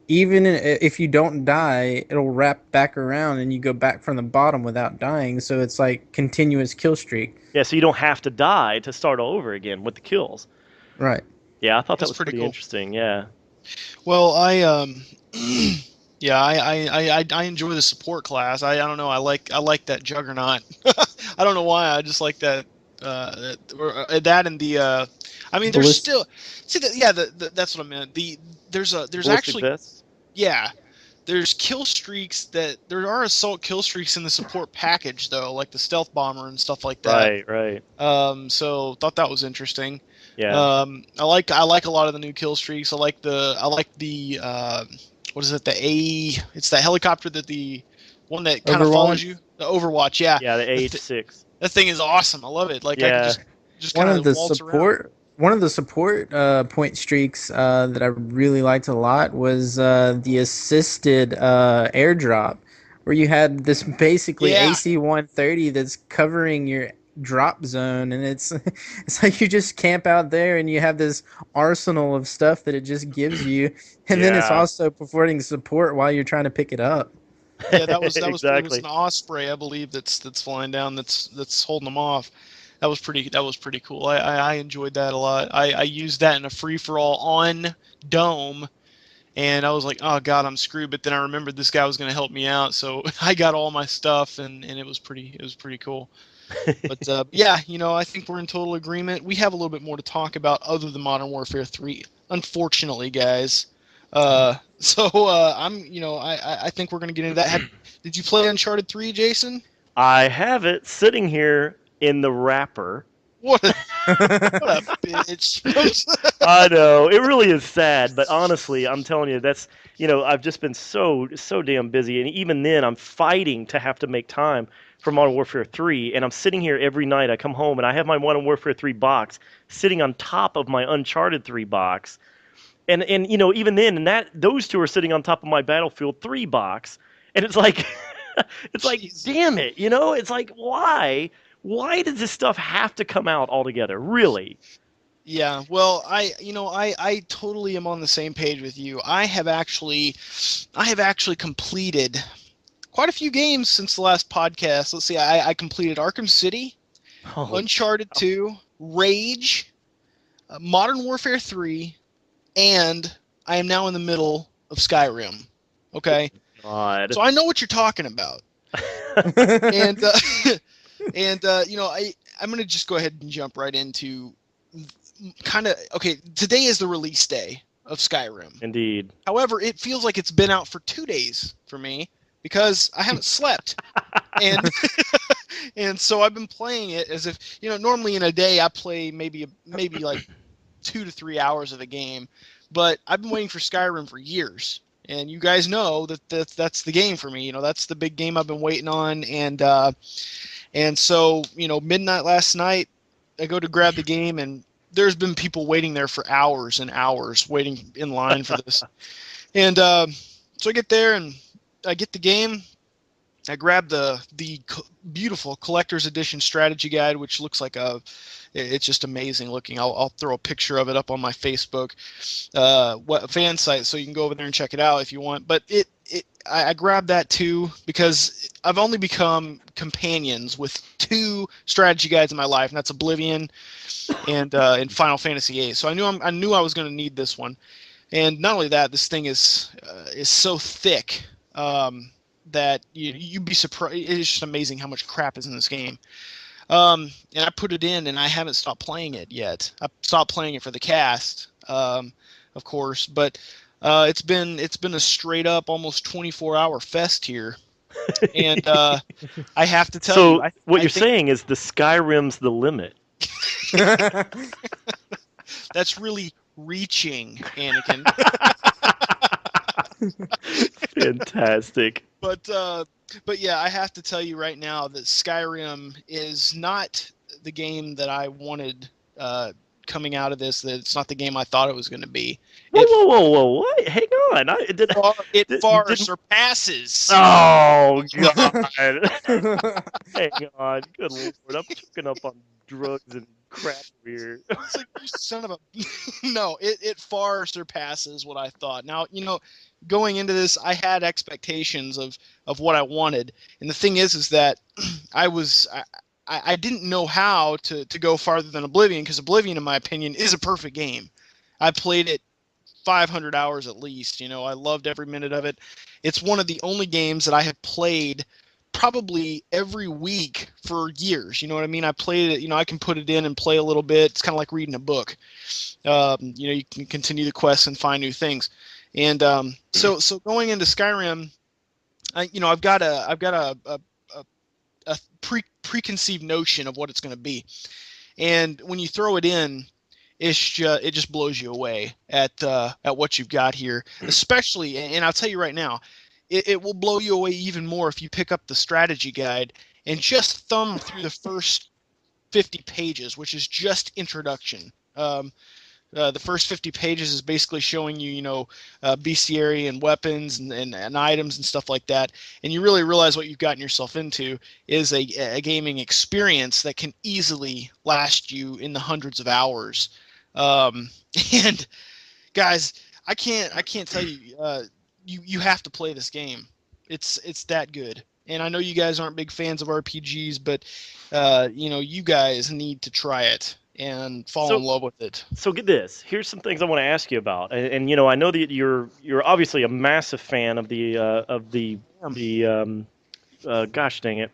even if you don't die, it'll wrap back around and you go back from the bottom without dying. So it's like continuous kill streak. Yeah, so you don't have to die to start all over again with the kills. Right. Yeah, I thought that was pretty cool. Interesting. Yeah. Well, I enjoy the support class. I don't know. I like that Juggernaut. I don't know why. I just like that. That and the. I mean, there's still. See that? That's what I meant. There's actually. Vests? Yeah. There's kill streaks there are assault kill streaks in the support package though, like the stealth bomber and stuff like that. Right. So thought that was interesting. Yeah. I like a lot of the new kill streaks. I like the what is it? It's the helicopter the one that kind of follows you. The Overwatch, yeah. Yeah, the AH-6. That thing is awesome. I love it. Like yeah. I can just kind of waltz around. One of the support point streaks that I really liked a lot was the assisted airdrop, where you had this basically AC-130 that's covering your drop zone, and it's like you just camp out there and you have this arsenal of stuff that it just gives you, and then it's also performing support while you're trying to pick it up. Yeah, that was exactly. It was an Osprey, I believe, that's flying down, that's holding them off. That was pretty cool. I enjoyed that a lot. I used that in a free-for-all on Dome, and I was like, oh god, I'm screwed. But then I remembered this guy was going to help me out, so I got all my stuff, and it was pretty cool. But yeah, I think we're in total agreement. We have a little bit more to talk about other than Modern Warfare 3, unfortunately, guys. I think we're going to get into that. Did you play Uncharted 3, Jason? I have it sitting here in the wrapper. What a bitch. I know. It really is sad, but honestly, I'm telling you, that's, I've just been so damn busy, and even then, I'm fighting to have to make time for Modern Warfare 3, and I'm sitting here every night. I come home, and I have my Modern Warfare 3 box sitting on top of my Uncharted 3 box, and even then, those two are sitting on top of my Battlefield 3 box, and it's like, damn it, it's like, why does this stuff have to come out all together? Really? Yeah, well, I totally am on the same page with you. I have actually completed quite a few games since the last podcast. Let's see, I completed Arkham City, Oh, Uncharted 2, Rage, Modern Warfare 3, and I am now in the middle of Skyrim. Okay, God. so I know what you're talking about, and I'm gonna just go ahead and jump right into kind of okay. Today is the release day of Skyrim. Indeed. However, it feels like it's been out for 2 days for me because I haven't slept, and and so I've been playing it as if normally in a day I play maybe like 2 to 3 hours of a game, but I've been waiting for Skyrim for years, and you guys know that's the game for me. That's the big game I've been waiting on, and so midnight last night I go to grab the game, and there's been people waiting there for hours and hours waiting in line for this, and so I get there and I get the game. I grabbed the beautiful collector's edition strategy guide, which looks like it's just amazing looking. I'll throw a picture of it up on my Facebook fan site, so you can go over there and check it out if you want. But I grabbed that too because I've only become companions with 2 strategy guides in my life, and that's Oblivion and Final Fantasy VIII. So I knew I was going to need this one, and not only that, this thing is so thick. That you'd be surprised. It's just amazing how much crap is in this game. And I put it in, and I haven't stopped playing it yet. I stopped playing it for the cast, of course, but it's been a straight up almost 24-hour fest here. And I have to tell you, what you're saying is the Skyrim's the limit. That's really reaching, Anakin. Fantastic. But yeah, I have to tell you right now that Skyrim is not the game that I wanted coming out of this. That it's not the game I thought it was going to be. Whoa! What? Hang on! It far surpasses. Oh God! Hang on! Good Lord! I'm choking up on drugs and crap here. It's like, you son of a. No, it far surpasses what I thought. Now going into this, I had expectations of what I wanted, and the thing is that I didn't know how to go farther than Oblivion, because Oblivion, in my opinion, is a perfect game. I played it 500 hours at least. I loved every minute of it. It's one of the only games that I have played probably every week for years. You know what I mean? I played it. I can put it in and play a little bit. It's kind of like reading a book. You can continue the quests and find new things. And so going into Skyrim, I've got a preconceived notion of what it's going to be, and when you throw it in, it just blows you away at what you've got here. Especially, and I'll tell you right now, it will blow you away even more if you pick up the strategy guide and just thumb through the first 50 pages, which is just introduction. The first 50 pages is basically showing you, bestiary and weapons and items and stuff like that. And you really realize what you've gotten yourself into is a gaming experience that can easily last you in the hundreds of hours. And guys, I can't tell you, you have to play this game. It's that good. And I know you guys aren't big fans of RPGs, but you guys need to try it and fall in love with it. So get this. Here's some things I want to ask you about. And I know that you're obviously a massive fan of the gosh dang it,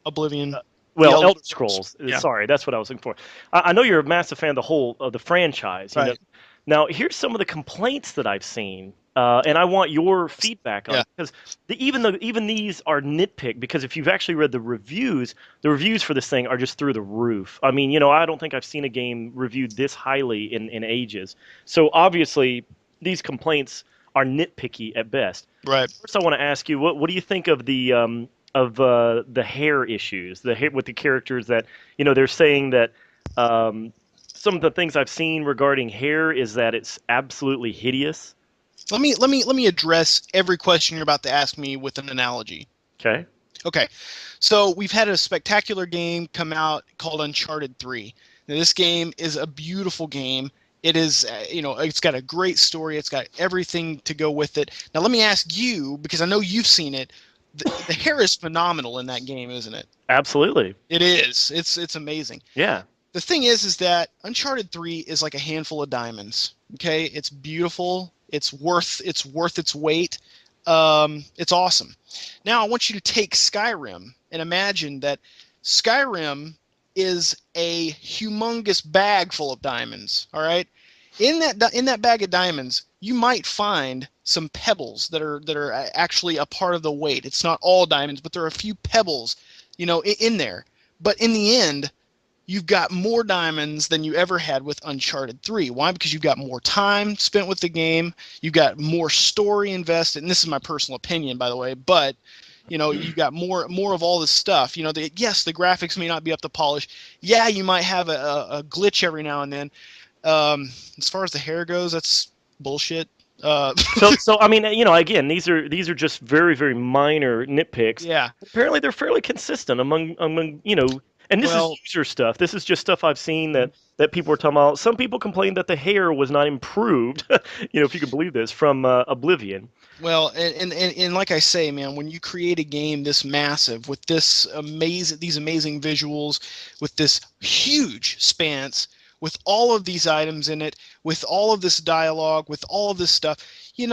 Oblivion. Elder Scrolls. Yeah. Sorry, that's what I was looking for. I know you're a massive fan of the franchise. You know? Now, here's some of the complaints that I've seen. And I want your feedback on it, because even these are nitpick, because if you've actually read the reviews for this thing are just through the roof. I mean, I don't think I've seen a game reviewed this highly in ages. So obviously, these complaints are nitpicky at best. Right. First, I want to ask you, what do you think of the hair issues, the hair with the characters that they're saying that some of the things I've seen regarding hair is that it's absolutely hideous. Let me address every question you're about to ask me with an analogy. Okay. So we've had a spectacular game come out called Uncharted 3. Now, this game is a beautiful game. It is, it's got a great story. It's got everything to go with it. Now, let me ask you, because I know you've seen it. The hair is phenomenal in that game, isn't it? Absolutely. It is. It's amazing. Yeah. The thing is that Uncharted 3 is like a handful of diamonds. Okay, it's beautiful. It's worth its weight. It's awesome. Now I want you to take Skyrim and imagine that Skyrim is a humongous bag full of diamonds. All right, in that bag of diamonds, you might find some pebbles that are actually a part of the weight. It's not all diamonds, but there are a few pebbles, in there. But in the end, you've got more diamonds than you ever had with Uncharted 3. Why? Because you've got more time spent with the game. You've got more story invested. And this is my personal opinion, by the way. But, you've got more of all this stuff. Yes, the graphics may not be up to polish. Yeah, you might have a glitch every now and then. As far as the hair goes, that's bullshit. So I mean, again, these are just very, very minor nitpicks. Yeah. Apparently, they're fairly consistent among and this is user stuff. This is just stuff I've seen that people are talking about. Some people complained that the hair was not improved, if you could believe this, from Oblivion. Well, and like I say, man, when you create a game this massive with these amazing visuals, with this huge spans, with all of these items in it, with all of this dialogue, with all of this stuff,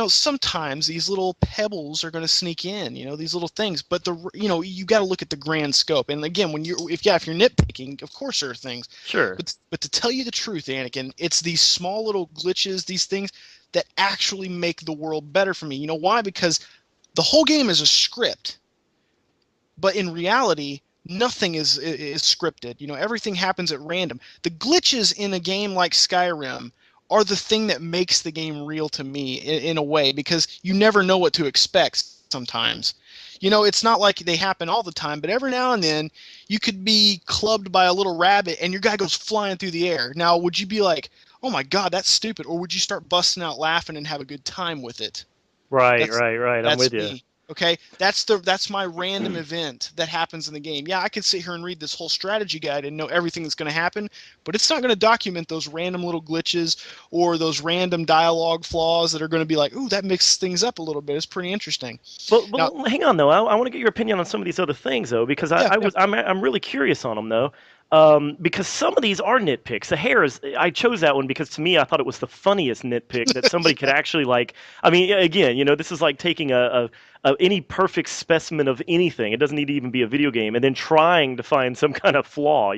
sometimes these little pebbles are going to sneak in, these little things. But you got to look at the grand scope. And again, if you're nitpicking, of course there are things. Sure. But to tell you the truth, Anakin, it's these small little glitches, these things that actually make the world better for me. You know why? Because the whole game is a script. But in reality, nothing is scripted. Everything happens at random. The glitches in a game like Skyrim are the thing that makes the game real to me in a way, because you never know what to expect sometimes. It's not like they happen all the time, but every now and then you could be clubbed by a little rabbit and your guy goes flying through the air. Now, would you be like, oh my God, that's stupid? Or would you start busting out laughing and have a good time with it? Right. I'm with you. Okay, that's my random event that happens in the game. Yeah, I could sit here and read this whole strategy guide and know everything that's going to happen, but it's not going to document those random little glitches or those random dialogue flaws that are going to be like, ooh, that mixes things up a little bit. It's pretty interesting. But hang on though, I want to get your opinion on some of these other things though, because I'm really curious on them though. Because some of these are nitpicks. The hair I chose that one because to me, I thought it was the funniest nitpick that somebody could actually like. I mean, again, this is like taking any perfect specimen of anything. It doesn't need to even be a video game, and then trying to find some kind of flaw,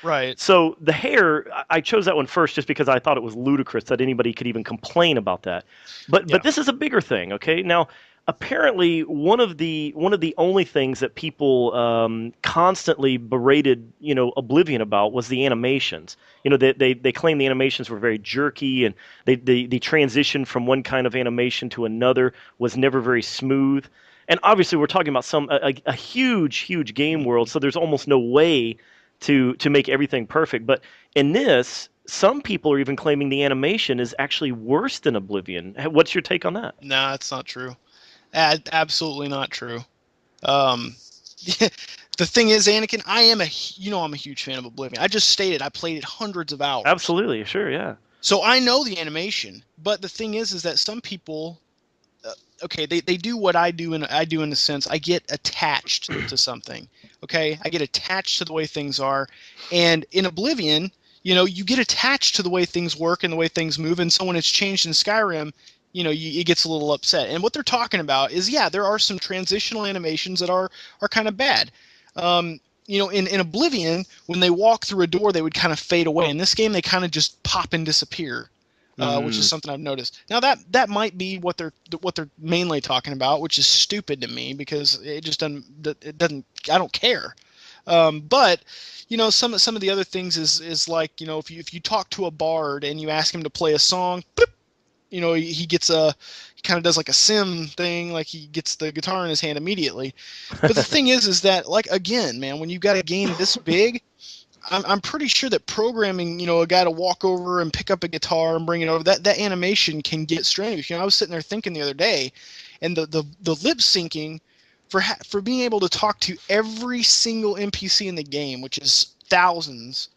Right. So the hair, I chose that one first just because I thought it was ludicrous that anybody could even complain about that. But this is a bigger thing, okay? Now, apparently, one of the only things that people constantly berated, Oblivion about was the animations. They claim the animations were very jerky, and the transition from one kind of animation to another was never very smooth. And obviously, we're talking about a huge game world, so there's almost no way to make everything perfect. But in this, some people are even claiming the animation is actually worse than Oblivion. What's your take on that? Nah, it's not true. Absolutely not true. The thing is, Anakin, I'm a huge fan of Oblivion. I just stated I played it hundreds of hours. Absolutely, sure, yeah. So I know the animation, but the thing is that some people, they do what I do, and I do in the sense I get attached to something. Okay, I get attached to the way things are, and in Oblivion, you get attached to the way things work and the way things move, and so when it's changed in Skyrim, it gets a little upset. And what they're talking about is, there are some transitional animations that are kind of bad. In Oblivion, when they walk through a door, they would kind of fade away. In this game, they kind of just pop and disappear, which is something I've noticed. Now that might be what they're mainly talking about, which is stupid to me because it just doesn't. I don't care. But some of the other things is like, if you talk to a bard and you ask him to play a song, boop, he kind of does like a sim thing, like he gets the guitar in his hand immediately. But the thing is that, like, again, man, when you've got a game this big, I'm pretty sure that programming, a guy to walk over and pick up a guitar and bring it over, that animation can get strenuous. I was sitting there thinking the other day, and the lip syncing for being able to talk to every single NPC in the game, which is thousands,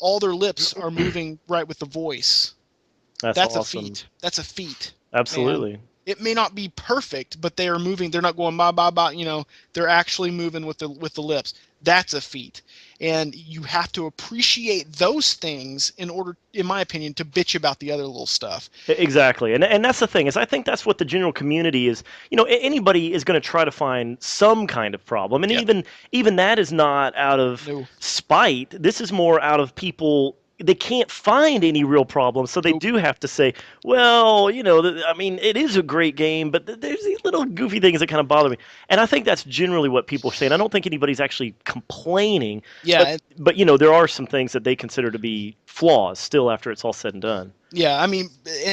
all their lips are moving right with the voice. That's awesome. a feat. That's a feat. Absolutely. And it may not be perfect, but they are moving. They're not going ba ba ba. They're actually moving with the lips. That's a feat. And you have to appreciate those things in order, in my opinion, to bitch about the other little stuff. Exactly. And that's the thing, is I think that's what the general community is. Anybody is going to try to find some kind of problem. And even that is not out of spite. This is more out of people. They can't find any real problems, so they do have to say, well, I mean, it is a great game, but there's these little goofy things that kind of bother me. And I think that's generally what people are saying. I don't think anybody's actually complaining. Yeah. But there are some things that they consider to be flaws still after it's all said and done. Yeah, I mean,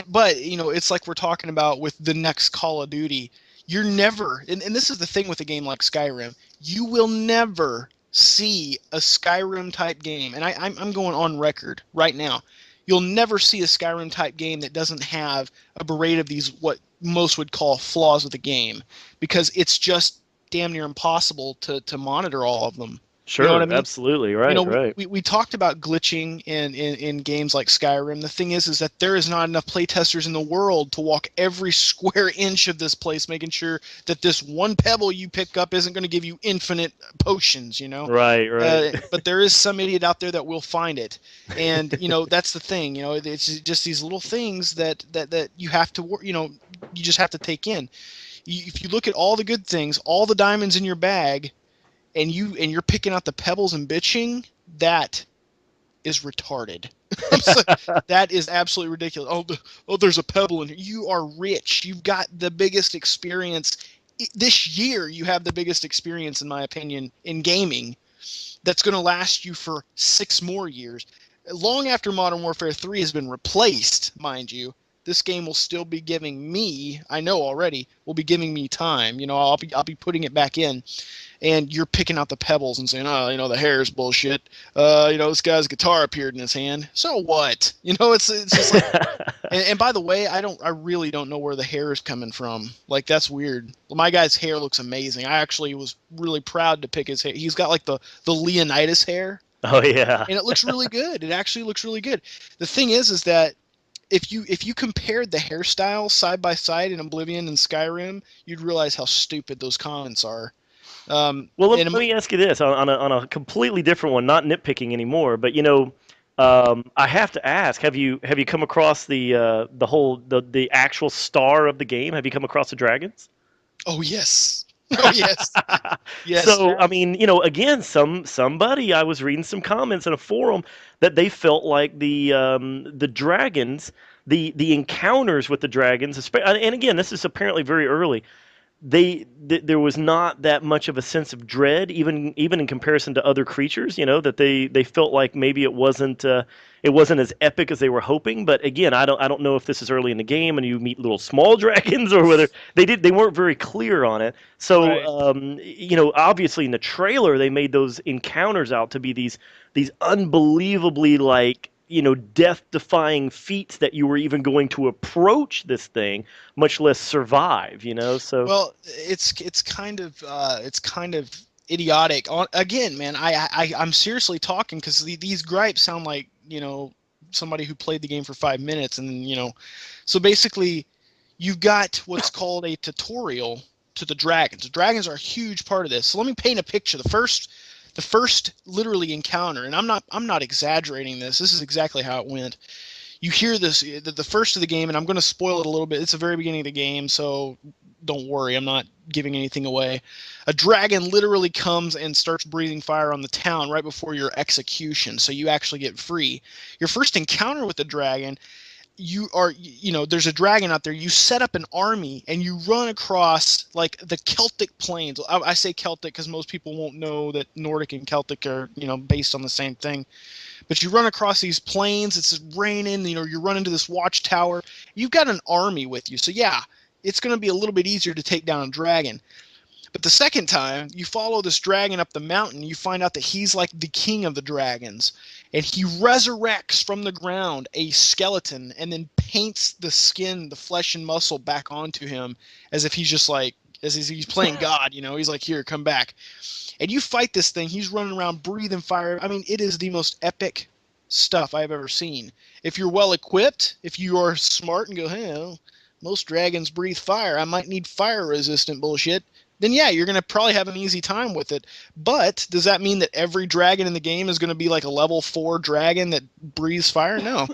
but, it's like we're talking about with the next Call of Duty. You're never, and this is the thing with a game like Skyrim, you will never see a Skyrim type game, and I'm going on record right now. You'll never see a Skyrim type game that doesn't have a parade of these what most would call flaws with the game, because it's just damn near impossible to monitor all of them. Sure, you know what I mean? Absolutely, right, right. We talked about glitching in games like Skyrim. The thing is that there is not enough playtesters in the world to walk every square inch of this place, making sure that this one pebble you pick up isn't going to give you infinite potions, Right, right. But there is some idiot out there that will find it. And, that's the thing, it's just these little things that you have to, you just have to take in. If you look at all the good things, all the diamonds in your bag, and you're picking out the pebbles and bitching, that is retarded. That is absolutely ridiculous. Oh, there's a pebble in here. You are rich. You've got the biggest experience. This year, you have the biggest experience, in my opinion, in gaming that's going to last you for 6 more years. Long after Modern Warfare 3 has been replaced, mind you, this game will still be giving me, I know already, will be giving me time. I'll be putting it back in. And you're picking out the pebbles and saying, oh, the hair is bullshit. This guy's guitar appeared in his hand. So what? It's just like. and by the way, I really don't know where the hair is coming from. Like, that's weird. My guy's hair looks amazing. I actually was really proud to pick his hair. He's got like the Leonidas hair. Oh yeah. And it looks really good. It actually looks really good. The thing is that if you compared the hairstyles side by side in Oblivion and Skyrim, you'd realize how stupid those comments are. Well, let me ask you this on a completely different one, not nitpicking anymore, but I have to ask: Have you come across the actual star of the game? Have you come across the dragons? Oh yes, oh yes, yes. So I mean, again, somebody I was reading some comments in a forum that they felt like the dragons, the encounters with the dragons, and again, this is apparently very early. There was not that much of a sense of dread, even in comparison to other creatures. That they felt like maybe it wasn't as epic as they were hoping. But again, I don't know if this is early in the game and you meet little small dragons, or whether they weren't very clear on it. So right. Obviously in the trailer they made those encounters out to be these unbelievably death-defying feats that you were even going to approach this thing, much less survive. So well, it's kind of idiotic. Again, man, I'm seriously talking because these gripes sound like somebody who played the game for 5 minutes, and so basically you got what's called a tutorial to the dragons. The dragons are a huge part of this. So let me paint a picture. The first literally encounter, and I'm not exaggerating this. This is exactly how it went. You hear this, the first of the game, and I'm going to spoil it a little bit. It's the very beginning of the game, so don't worry. I'm not giving anything away. A dragon literally comes and starts breathing fire on the town right before your execution, so you actually get free. Your first encounter with the dragon, there's a dragon out there. You set up an army and you run across like the Celtic plains. I say Celtic because most people won't know that Nordic and Celtic are based on the same thing. But you run across these plains. It's raining. You run into this watchtower. You've got an army with you. So yeah, it's going to be a little bit easier to take down a dragon. But the second time, you follow this dragon up the mountain, you find out that he's like the king of the dragons. And he resurrects from the ground a skeleton and then paints the skin, the flesh and muscle back onto him as if he's just like, as if he's playing God, He's like, here, come back. And you fight this thing. He's running around breathing fire. I mean, it is the most epic stuff I've ever seen. If you're well equipped, if you are smart and go, hey, well, most dragons breathe fire, I might need fire resistant bullshit, then yeah, you're going to probably have an easy time with it. But does that mean that every dragon in the game is going to be like a level 4 dragon that breathes fire? No.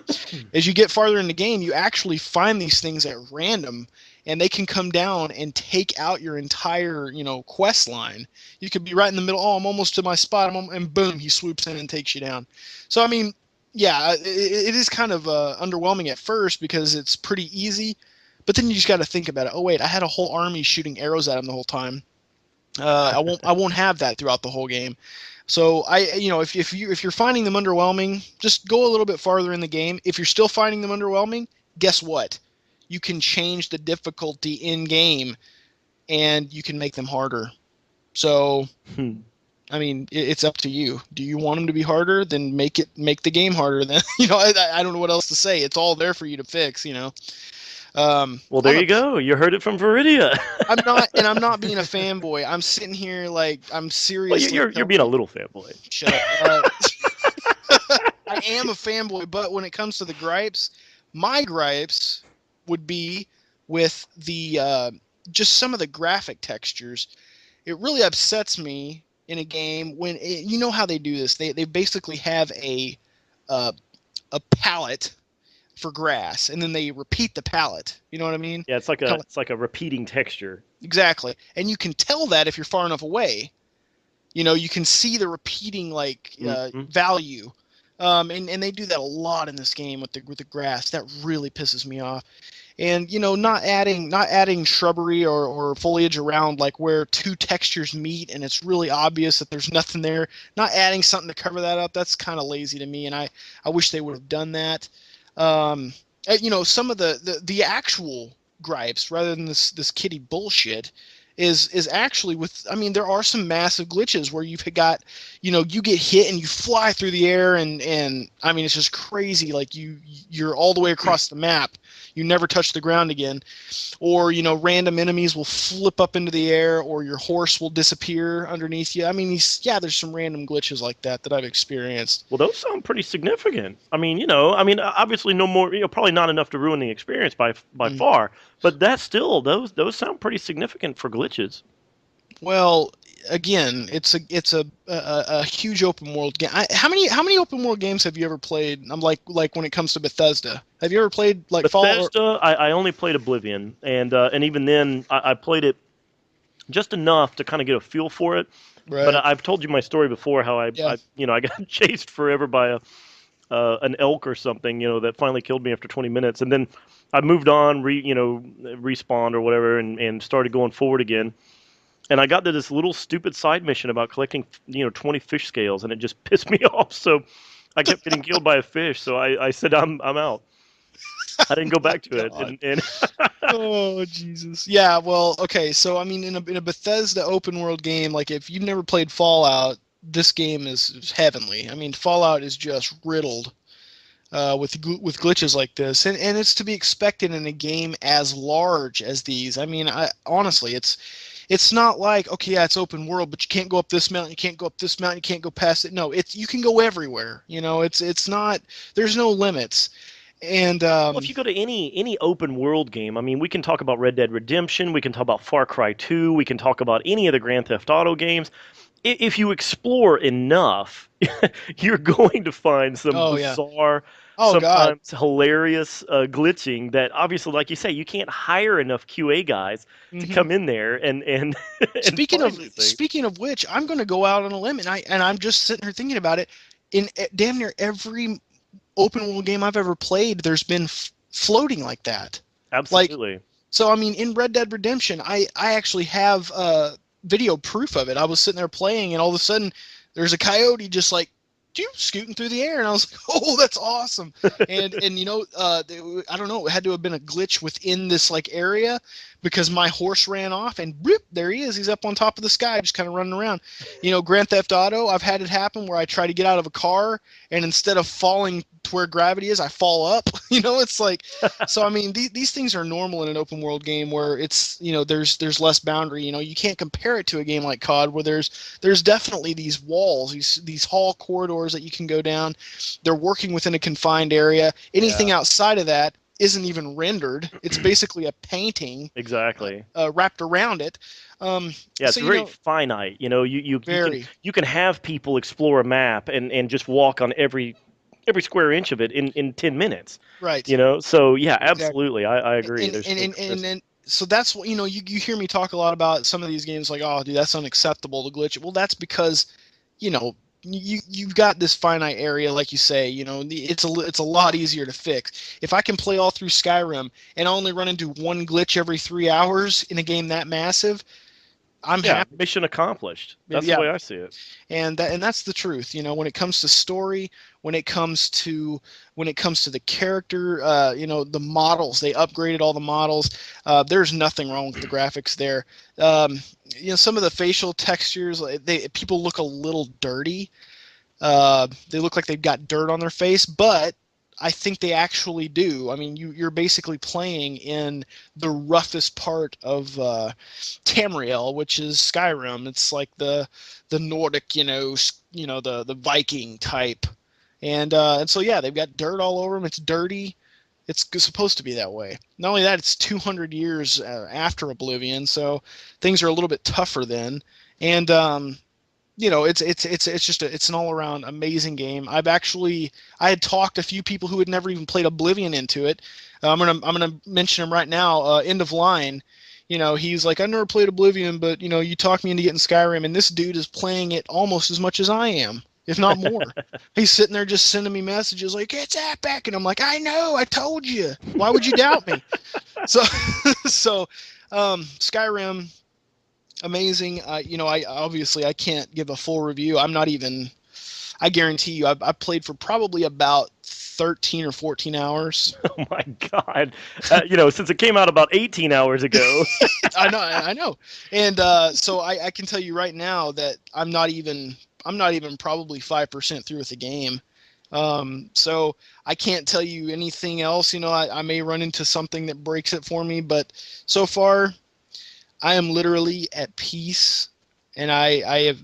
As you get farther in the game, you actually find these things at random, and they can come down and take out your entire, quest line. You could be right in the middle. Oh, I'm almost to my spot, and boom, he swoops in and takes you down. So, I mean, yeah, it is kind of underwhelming at first because it's pretty easy, but then you just got to think about it. Oh wait, I had a whole army shooting arrows at him the whole time. I won't have that throughout the whole game. So if you're finding them underwhelming, just go a little bit farther in the game. If you're still finding them underwhelming, guess what? You can change the difficulty in game, and you can make them harder. So, I mean, it's up to you. Do you want them to be harder? Then make the game harder. Then I don't know what else to say. It's all there for you to fix. Well, there you go. You heard it from Viridia. I'm not being a fanboy. I'm sitting here like I'm seriously. Well, you're being a little fanboy. Shut up. I am a fanboy, but when it comes to the gripes, my gripes would be with the just some of the graphic textures. It really upsets me in a game when you know how they do this. They basically have a palette for grass, and then they repeat the palette. You know what I mean? Yeah, it's like a repeating texture. Exactly, and you can tell that if you're far enough away. You can see the repeating value, and they do that a lot in this game with the grass. That really pisses me off. And not adding shrubbery or foliage around like where two textures meet, and it's really obvious that there's nothing there. Not adding something to cover that up. That's kind of lazy to me, and I wish they would have done that. Some of the actual gripes, rather than this kiddie bullshit, is actually with. I mean, there are some massive glitches where you've got, you get hit and you fly through the air, and I mean, it's just crazy. Like you're all the way across the map. You never touch the ground again, or random enemies will flip up into the air, or your horse will disappear underneath you. I mean, there's some random glitches like that I've experienced. Well, those sound pretty significant. I mean, obviously no more, probably not enough to ruin the experience by far, but that's still those sound pretty significant for glitches. Well, again, it's a huge open world game. How many open world games have you ever played? I'm like when it comes to Bethesda. Have you ever played like Bethesda? Fallout? I only played Oblivion, and even then I played it just enough to kind of get a feel for it. Right. But I've told you my story before, how I got chased forever by an elk or something, that finally killed me after 20 minutes, and then I moved on, respawned or whatever, and started going forward again. And I got to this little stupid side mission about collecting, 20 fish scales, and it just pissed me off. So I kept getting killed by a fish. So I said, I'm out. I didn't go back to it. And Oh, Jesus. Yeah, well, okay. So, I mean, in a Bethesda open world game, like if you've never played Fallout, this game is heavenly. I mean, Fallout is just riddled with glitches like this. And it's to be expected in a game as large as these. I mean, honestly, it's not like, okay, yeah, it's open world, but you can't go up this mountain, you can't go up this mountain, you can't go past it. No, you can go everywhere. It's not. There's no limits. And well, if you go to any open world game, I mean, we can talk about Red Dead Redemption, we can talk about Far Cry 2, we can talk about any of the Grand Theft Auto games. If you explore enough, you're going to find some bizarre, sometimes hilarious glitching that obviously, like you say, you can't hire enough QA guys to come in there and speaking of which, I'm going to go out on a limb, and I'm just sitting here thinking about it. In damn near every open world game I've ever played, there's been floating like that. Absolutely. So I mean, in Red Dead Redemption, I actually have video proof of it. I was sitting there playing, and all of a sudden, there's a coyote just like scooting through the air, and I was like, "Oh, that's awesome!" and I don't know, it had to have been a glitch within this like area, because my horse ran off and whoop, there he is. He's up on top of the sky, just kind of running around. Grand Theft Auto, I've had it happen where I try to get out of a car and instead of falling to where gravity is, I fall up. It's like, so I mean, these things are normal in an open world game where it's, there's less boundary. You can't compare it to a game like COD where there's definitely these walls, these hall corridors that you can go down. They're working within a confined area. Anything outside of that isn't even rendered. It's basically a painting exactly wrapped around it. It's very finite. You can have people explore a map and just walk on every square inch of it in 10 minutes. Right. So yeah, absolutely. I agree. And so that's what, you hear me talk a lot about some of these games like, oh dude, that's unacceptable, the glitch. Well, that's because, you've got this finite area, like you say, it's a lot easier to fix. If I can play all through Skyrim and I only run into one glitch every 3 hours in a game that massive, I'm happy. Mission accomplished. That's the way I see it. And that's the truth. When it comes to story, when it comes to the character, the models, they upgraded all the models. There's nothing wrong with the graphics there. Some of the facial textures, people look a little dirty. They look like they've got dirt on their face, but I think they actually do. I mean, you're basically playing in the roughest part of Tamriel, which is Skyrim. It's like the Nordic, the Viking type, and so yeah, they've got dirt all over them. It's dirty. It's supposed to be that way. Not only that, it's 200 years after Oblivion, so things are a little bit tougher then, and it's an all around amazing game. I had talked a few people who had never even played Oblivion into it. I'm gonna mention him right now. End of Line. He's like, I never played Oblivion, but you talked me into getting Skyrim, and this dude is playing it almost as much as I am, if not more. He's sitting there just sending me messages like, it's epic, and I'm like, I know, I told you. Why would you doubt me? So Skyrim. Amazing. I obviously I can't give a full review. I guarantee you I played for probably about 13 or 14 hours. Oh my God. Since it came out about 18 hours ago. I know. And so I can tell you right now that I'm not even probably 5% through with the game. So I can't tell you anything else. I may run into something that breaks it for me, but so far I am literally at peace, and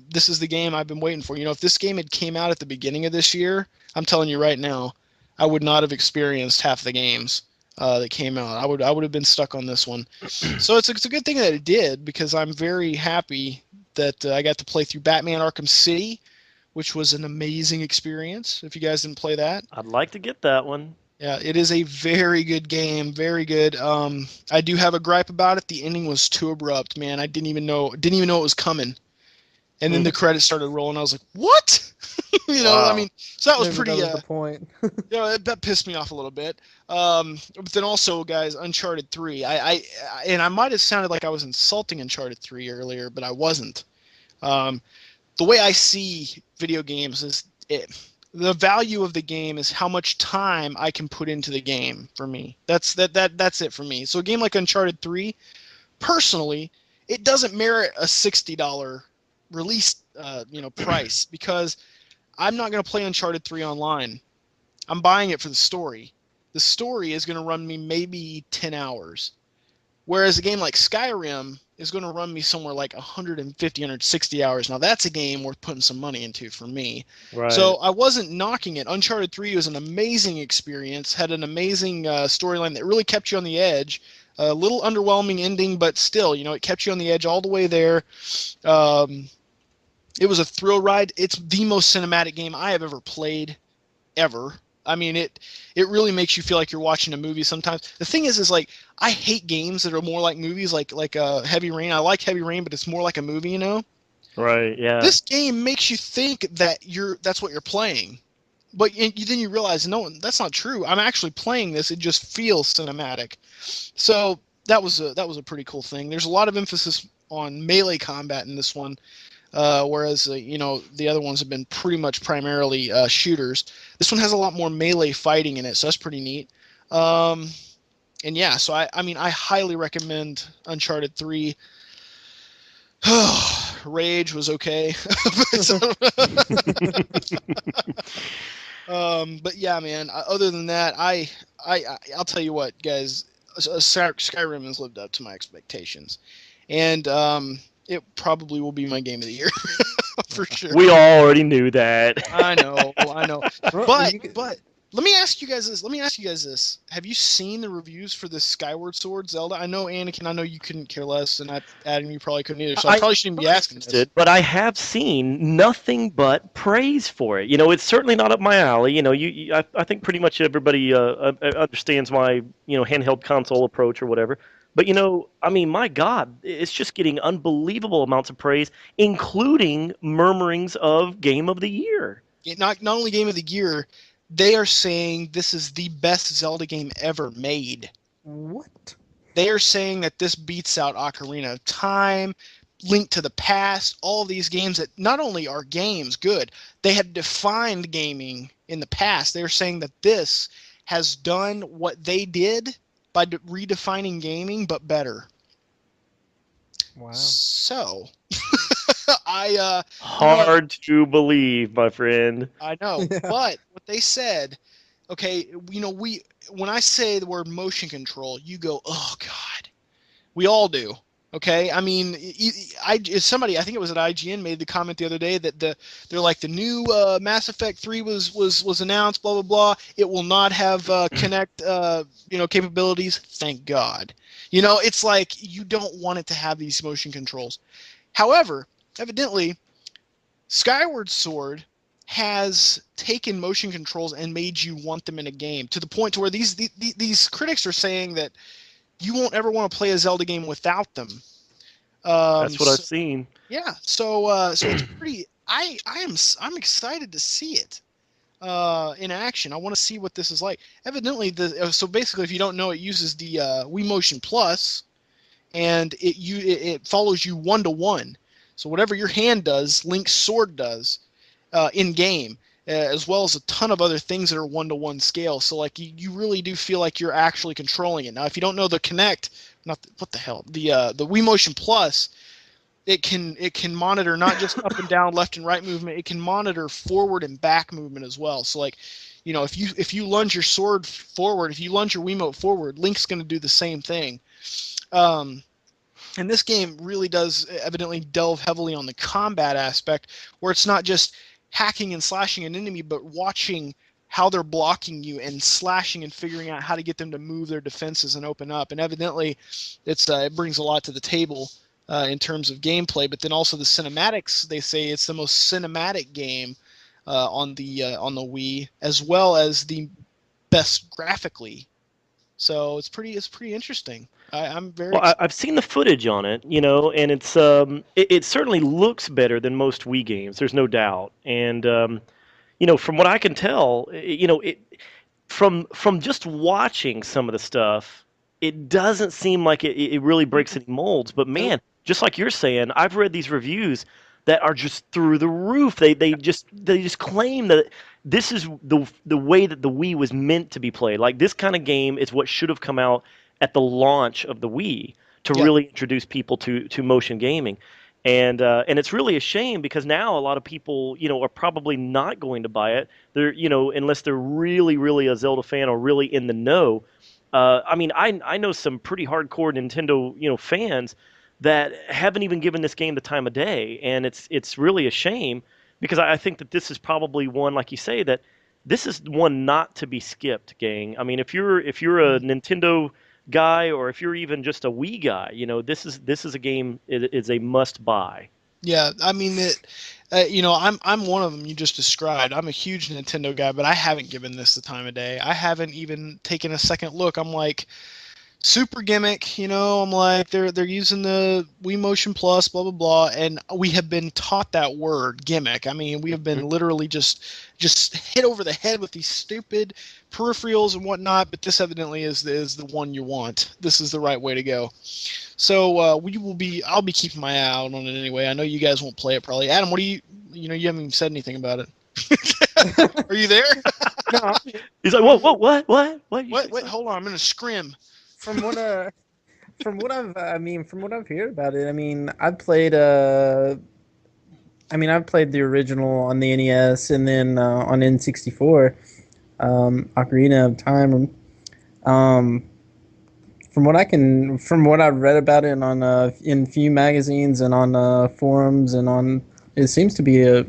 this is the game I've been waiting for. If this game had came out at the beginning of this year, I'm telling you right now, I would not have experienced half the games that came out. I would have been stuck on this one. So it's a good thing that it did, because I'm very happy that I got to play through Batman Arkham City, which was an amazing experience. If you guys didn't play that, I'd like to get that one. Yeah, it is a very good game, very good. I do have a gripe about it. The ending was too abrupt, man. I didn't even know it was coming. And then the credits started rolling. I was like, "What?" Wow. I mean, so that was Maybe pretty. that was the point. That pissed me off a little bit. But then also, guys, Uncharted 3. I might have sounded like I was insulting Uncharted 3 earlier, but I wasn't. The way I see video games is the value of the game is how much time I can put into the game for me. That's it for me. So a game like Uncharted 3, personally, it doesn't merit a $60 release price, because I'm not going to play Uncharted 3 online. I'm buying it for the story. The story is going to run me maybe 10 hours. Whereas a game like Skyrim is going to run me somewhere like 150, 160 hours. Now, that's a game worth putting some money into for me. Right. So I wasn't knocking it. Uncharted 3 was an amazing experience, had an amazing storyline that really kept you on the edge. A little underwhelming ending, but still, it kept you on the edge all the way there. It was a thrill ride. It's the most cinematic game I have ever played, ever. I mean, it really makes you feel like you're watching a movie sometimes. The thing is like, I hate games that are more like movies, like Heavy Rain. I like Heavy Rain, but it's more like a movie, Right, yeah. This game makes you think that that's what you're playing. But then you realize, no, that's not true. I'm actually playing this. It just feels cinematic. So that was a pretty cool thing. There's a lot of emphasis on melee combat in this one. Whereas, the other ones have been pretty much primarily shooters. This one has a lot more melee fighting in it, so that's pretty neat. yeah, so I mean, I highly recommend Uncharted 3. Rage was okay. But yeah, man. Other than that, I'll tell you what, guys. Skyrim has lived up to my expectations, and it probably will be my game of the year for sure. We all already knew that. I know. Well, But let me ask you guys this. Have you seen the reviews for this Skyward Sword Zelda? I know, Anakin, I know you couldn't care less, and Adam, you probably couldn't either, so I probably shouldn't be asking this. But I have seen nothing but praise for it. It's certainly not up my alley. I think pretty much everybody understands my handheld console approach or whatever. But I mean, my God, it's just getting unbelievable amounts of praise, including murmurings of Game of the Year. Not only Game of the Year, they are saying this is the best Zelda game ever made. what? They are saying that this beats out Ocarina of Time, Link to the Past, all of these games that not only are games good, they had defined gaming in the past. They're saying that this has done what they did by redefining gaming, but better. Wow. So, Hard to believe, my friend. I know, Yeah. but what they said, okay, when I say the word motion control, you go, oh God, we all do. Okay, I mean, I think it was at IGN made the comment the other day that they're like the new Mass Effect 3 was announced, blah blah blah. It will not have Kinect capabilities. Thank God. It's like you don't want it to have these motion controls. However, evidently, Skyward Sword has taken motion controls and made you want them in a game to the point to where these critics are saying that you won't ever want to play a Zelda game without them. That's what I've seen. Yeah, so it's pretty. I'm excited to see it in action. I want to see what this is like. Evidently, so basically, if you don't know, it uses the Wii Motion Plus, and it follows you 1-to-1. So whatever your hand does, Link's sword does in game. As well as a ton of other things that are 1-to-1 scale. So like you really do feel like you're actually controlling it. Now, if you don't know the Kinect, what the hell, the Wii Motion Plus, it can monitor not just up and down, left and right movement. It can monitor forward and back movement as well. So like, if you lunge your sword forward, if you lunge your Wiimote forward, Link's going to do the same thing. And this game really does evidently delve heavily on the combat aspect, where it's not just hacking and slashing an enemy, but watching how they're blocking you and slashing and figuring out how to get them to move their defenses and open up. And evidently, it brings a lot to the table in terms of gameplay. But then also the cinematics. They say it's the most cinematic game on the Wii, as well as the best graphically. So it's pretty interesting. I'm very. Well, I've seen the footage on it, and it's it certainly looks better than most Wii games. There's no doubt, and from what I can tell, from just watching some of the stuff, it doesn't seem like it really breaks any molds. But man, just like you're saying, I've read these reviews that are just through the roof. They just claim that this is the way that the Wii was meant to be played. Like this kind of game is what should have come out at the launch of the Wii to really introduce people to motion gaming. And it's really a shame because now a lot of people, are probably not going to buy it. They're, unless they're really, really a Zelda fan or really in the know. I mean, I know some pretty hardcore Nintendo, fans that haven't even given this game the time of day, and it's really a shame because I think that this is probably one, like you say, that this is one not to be skipped, gang. I mean, if you're a Nintendo guy or if you're even just a Wii guy, this is a game. It is a must buy. Yeah, I mean I'm one of them you just described. I'm a huge Nintendo guy, but I haven't given this the time of day. I haven't even taken a second look. I'm like, super gimmick, I'm like they're using the Wii Motion Plus, blah blah blah, and we have been taught that word gimmick. I mean, we have been literally just hit over the head with these stupid peripherals and whatnot. But this evidently is the one you want. This is the right way to go. So I'll be keeping my eye out on it anyway. I know you guys won't play it probably. Adam, what do you haven't even said anything about it. Are you there? He's like, what? Wait, hold on, I'm gonna scrim. from what I've heard about it, I've played the original on the NES and then on N64, Ocarina of Time. Um, from what I've read about it on in few magazines and on forums and on, it seems to be a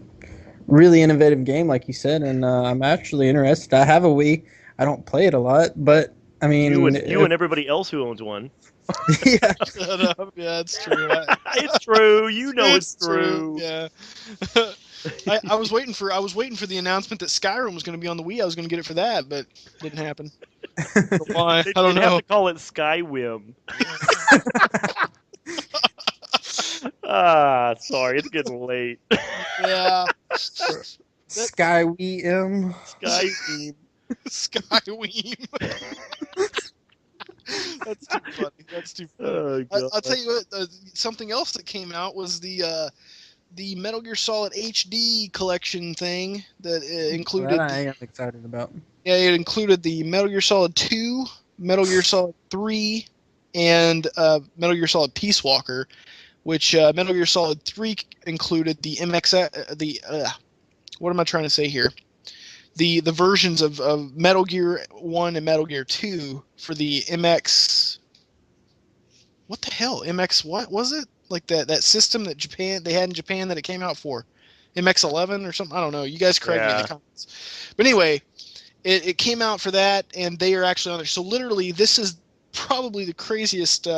really innovative game, like you said, and I'm actually interested. I have a Wii. I don't play it a lot, but I mean, you and everybody else who owns one. Yeah. Shut up. Yeah, it's true. It's true. You know it's true. Yeah. I was waiting for the announcement that Skyrim was going to be on the Wii. I was going to get it for that, but it didn't happen. Why? I don't know. Have to call it Skywim. Sorry, it's getting late. Yeah. Skywim. Skywim. Skyweem. That's too funny. That's too funny. Oh, God. I'll tell you what. Something else that came out was the Metal Gear Solid HD collection thing that included. That I am excited about. Yeah, it included the Metal Gear Solid 2, Metal Gear Solid 3, and Metal Gear Solid Peace Walker, which Metal Gear Solid 3 included the MX. What am I trying to say here? The versions of Metal Gear 1 and Metal Gear 2 for the MX. What the hell? MX what was it? Like that system that they had in Japan that it came out for? MX11 or something? I don't know. You guys correct me in the comments. But anyway, it came out for that, and they are actually on there. So literally, this is probably the craziest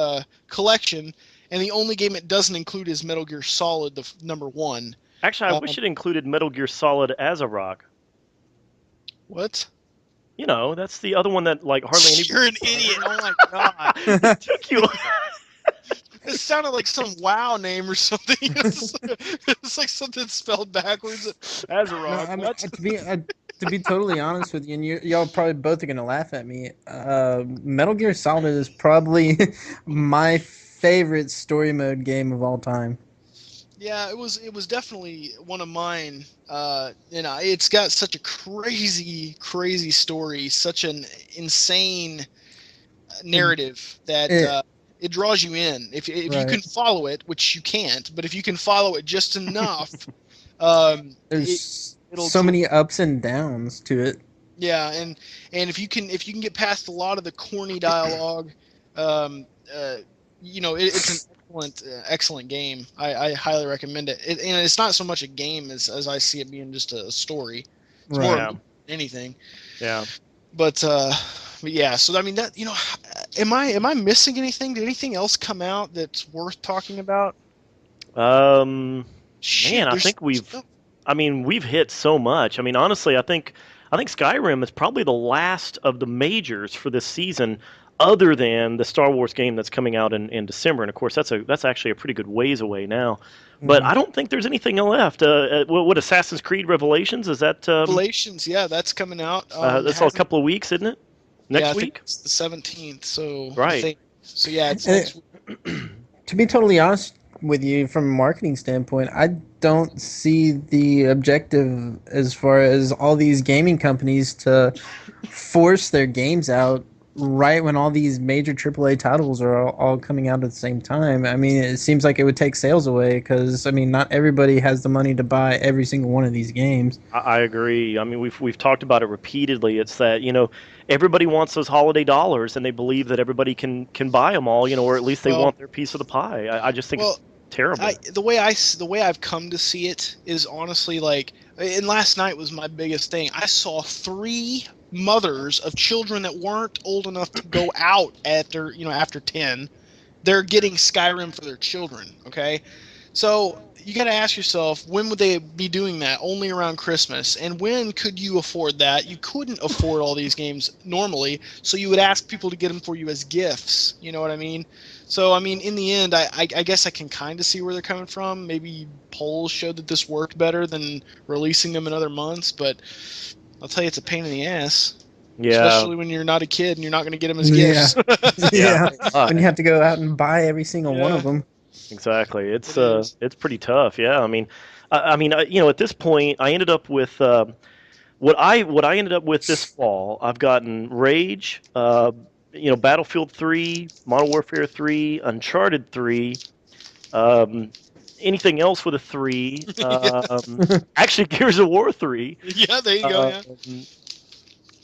collection, and the only game it doesn't include is Metal Gear Solid, the number 1. Actually, I wish it included Metal Gear Solid Azeroth. What? You know, that's the other one that like hardly anybody. You're an idiot! Oh my god! It took you. It sounded like some WoW name or something. It's like something spelled backwards. Azeroth. What? To be totally honest with you, and y'all probably both are gonna laugh at me. Metal Gear Solid is probably my favorite story mode game of all time. Yeah, it was definitely one of mine. It's got such a crazy story, such an insane narrative that it draws you in. If you can follow it, which you can't, but if you can follow it just enough, there's so many ups and downs to it. Yeah, and if you can get past a lot of the corny dialogue, it's an excellent game. I highly recommend it. And it's not so much a game as I see it being just a story. It's more than anything. Yeah. But yeah. So I mean that am I missing anything? Did anything else come out that's worth talking about? Man, I think we've hit so much. I mean, honestly, I think Skyrim is probably the last of the majors for this season, other than the Star Wars game that's coming out in December. And of course, that's actually a pretty good ways away now. But I don't think there's anything left. What Assassin's Creed Revelations is that? Revelations, yeah, that's coming out. That's all a couple of weeks, isn't it? Next week. Think it's the 17th. So right. So yeah, it's next week. To be totally honest with you, from a marketing standpoint, I don't see the objective as far as all these gaming companies to force their games out right when all these major AAA titles are all coming out at the same time. I mean, it seems like it would take sales away because, I mean, not everybody has the money to buy every single one of these games. I agree. I mean, we've talked about it repeatedly. It's that, everybody wants those holiday dollars, and they believe that everybody can buy them all, or at least they want their piece of the pie. I just think it's terrible. The way I've come to see it is honestly and last night was my biggest thing. I saw 3 mothers of children that weren't old enough to go out after 10. They're getting Skyrim for their children. Okay, so you got to ask yourself, when would they be doing that? Only around Christmas. And when could you afford that? You couldn't afford all these games normally, so you would ask people to get them for you as gifts. You know what I mean? So, I mean, in the end, I guess I can kind of see where they're coming from. Maybe polls showed that this worked better than releasing them in other months, but I'll tell you, it's a pain in the ass. Yeah. Especially when you're not a kid and you're not going to get them as gifts. Yeah. When you have to go out and buy every single one of them. Exactly. It's pretty tough. Yeah. I mean, at this point, I ended up with what I ended up with this fall. I've gotten Rage. Battlefield 3, Modern Warfare 3, Uncharted 3. Anything else with a 3? Actually, Gears of War 3. Yeah, there you go. Yeah.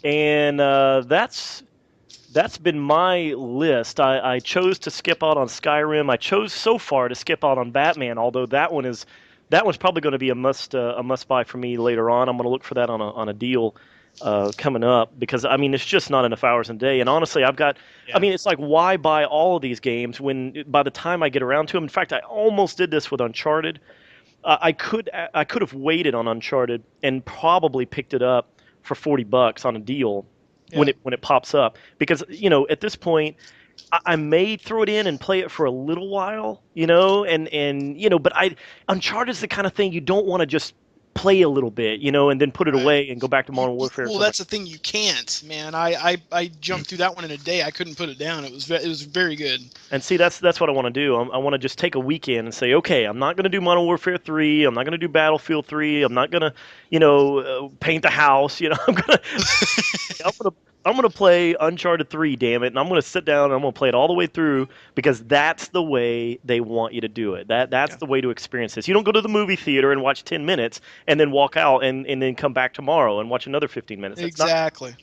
And that's been my list. I chose to skip out on Skyrim. I chose so far to skip out on Batman, although that one's probably going to be a must buy for me later on. I'm going to look for that on a deal coming up, because I mean it's just not enough hours in a day. And honestly, I mean, it's like, why buy all of these games when by the time I get around to them? In fact, I almost did this with Uncharted. I could have waited on Uncharted and probably picked it up for $40 on a deal when it pops up, because at this point I may throw it in and play it for a little while, but Uncharted's the kind of thing you don't want to just play a little bit, and then put it away and go back to Modern Warfare. Well, that's the thing, you can't, man. I jumped through that one in a day. I couldn't put it down. It was very good. And see, that's what I want to do. I want to just take a weekend and say, okay, I'm not going to do Modern Warfare 3. I'm not going to do Battlefield 3. I'm not going to, paint the house. I'm going to play Uncharted 3, damn it, and I'm going to sit down and I'm going to play it all the way through, because that's the way they want you to do it. That's the way to experience this. You don't go to the movie theater and watch 10 minutes and then walk out and then come back tomorrow and watch another 15 minutes. Exactly.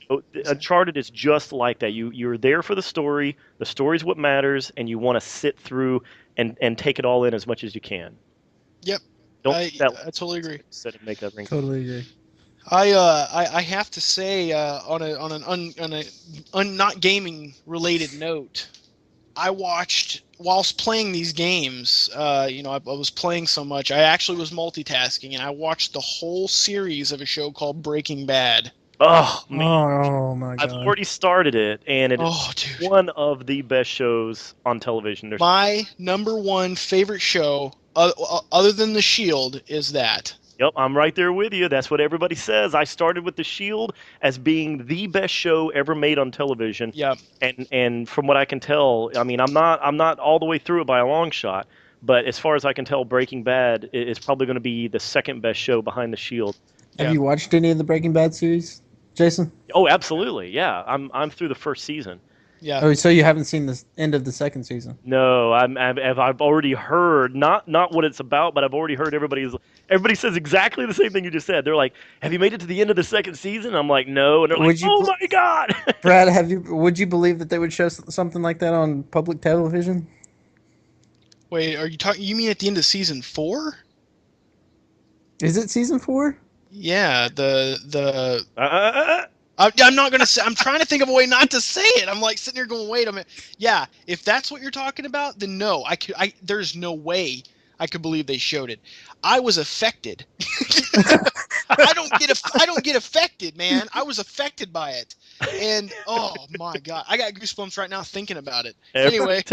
Uncharted is just like that. You're there for the story. The story's what matters, and you want to sit through and take it all in as much as you can. Yep. I totally agree. Sit and make that ring. Totally agree. I have to say, on a not gaming related note, I watched whilst playing these games. I was playing so much, I actually was multitasking, and I watched the whole series of a show called Breaking Bad. Oh man! Oh my God! I've already started it, and it is one of the best shows on television. My number one favorite show, other than The Shield, is that. Yep, I'm right there with you. That's what everybody says. I started with The Shield as being the best show ever made on television. Yeah. And from what I can tell, I mean, I'm not all the way through it by a long shot, but as far as I can tell, Breaking Bad is probably going to be the second best show behind The Shield. Have you watched any of the Breaking Bad series, Jason? Oh, absolutely. Yeah, I'm through the first season. Yeah. Oh, so you haven't seen the end of the second season? No, I've already heard not what it's about, but I've already heard everybody says exactly the same thing you just said. They're like, "Have you made it to the end of the second season?" I'm like, "No," and they're like, "Oh my God!" Brad, would you believe that they would show something like that on public television? Wait, are you talking? You mean at the end of season 4? Is it season 4? Yeah, I'm not gonna say. I'm trying to think of a way not to say it. I'm like sitting here going, "Wait a minute." Yeah, if that's what you're talking about, then no, there's no way I could believe they showed it. I was affected. I don't get affected, man. I was affected by it, and oh my God, I got goosebumps right now thinking about it. Anyway,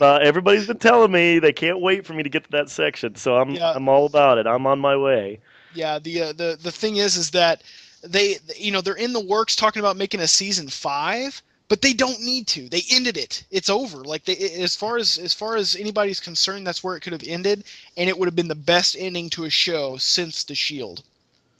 everybody's been telling me they can't wait for me to get to that section, so I'm all about it. I'm on my way. Yeah, the thing is that. They're in the works talking about making a season 5, but they don't need to. They ended it. It's over. Like as far as anybody's concerned, that's where it could have ended, and it would have been the best ending to a show since The Shield.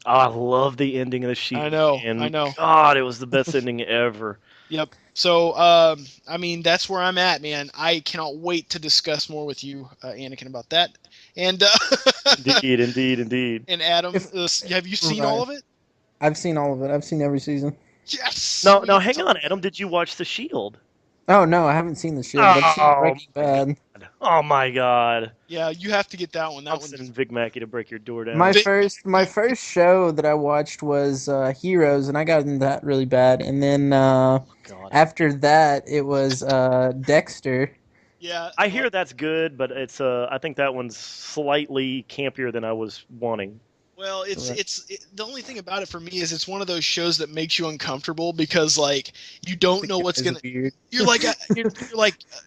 Oh, I love the ending of The Shield. I know. God, it was the best ending ever. Yep. So, I mean, that's where I'm at, man. I cannot wait to discuss more with you, Anakin, about that. And Indeed. And Adam, have you seen all of it? I've seen all of it. I've seen every season. Yes. No, hang on, Adam. Did you watch The Shield? Oh no, I haven't seen The Shield. I've seen Breaking Bad. Oh my God. Yeah, you have to get that one. I'm sending Vic Mackey to break your door down. My first show that I watched was Heroes, and I got into that really bad. And then after that, it was Dexter. Yeah, I hear that's good, but it's I think that one's slightly campier than I was wanting. Well, the only thing about it for me is it's one of those shows that makes you uncomfortable because like you don't know what's gonna. You're like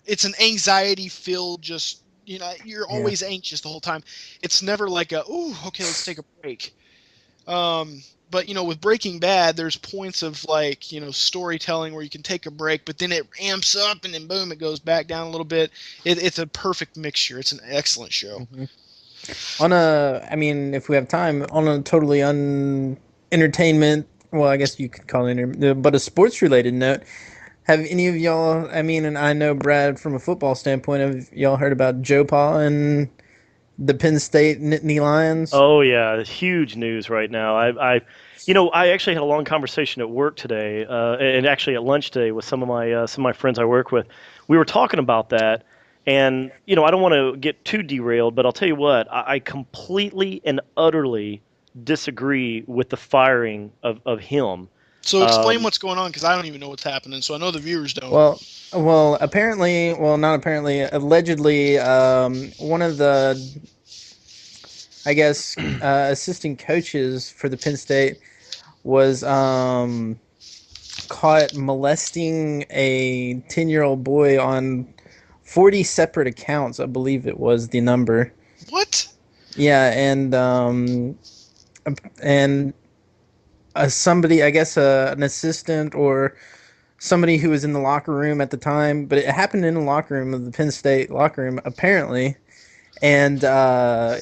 it's an anxiety filled just you're always anxious the whole time. It's never like okay, let's take a break. But with Breaking Bad, there's points of like storytelling where you can take a break, but then it amps up and then boom, it goes back down a little bit. It's a perfect mixture. It's an excellent show. Mm-hmm. If we have time, on a totally entertainment, well, I guess you could call it, but a sports-related note, Have any of y'all? I mean, and I know Brad from a football standpoint. Have y'all heard about Joe Pa and the Penn State Nittany Lions? Oh yeah, it's huge news right now. I actually had a long conversation at work today, and actually at lunch today with some of my friends I work with. We were talking about that, and I don't want to get too derailed, but I'll tell you what, I completely and utterly disagree with the firing of him. So explain what's going on, because I don't even know what's happening. So I know the viewers don't. Well, apparently, well, not apparently, allegedly, one of the, I guess, assistant coaches for the Penn State was caught molesting a 10-year-old boy on 40 separate accounts, I believe it was the number. What? Yeah, and somebody, I guess, an assistant or somebody who was in the locker room at the time, but it happened in the locker room of the Penn State locker room, apparently. And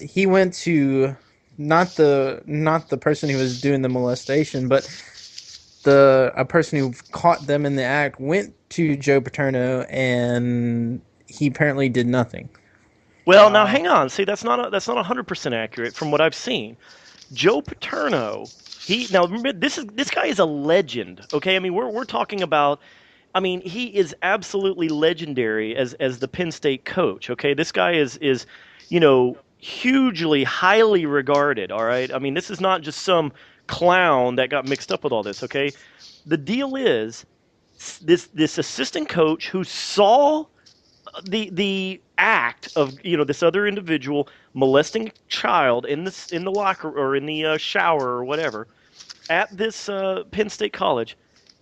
he went to not the person who was doing the molestation, but a person who caught them in the act went to Joe Paterno, and he apparently did nothing. Well, now hang on. See, that's not 100% accurate from what I've seen. Joe Paterno, now remember, this guy is a legend. Okay, I mean we're talking about. I mean, he is absolutely legendary as the Penn State coach. Okay, this guy is hugely highly regarded. All right, I mean this is not just some clown that got mixed up with all this. Okay, the deal is this assistant coach who saw the act of this other individual molesting a child in the locker or in the shower or whatever at this Penn State college.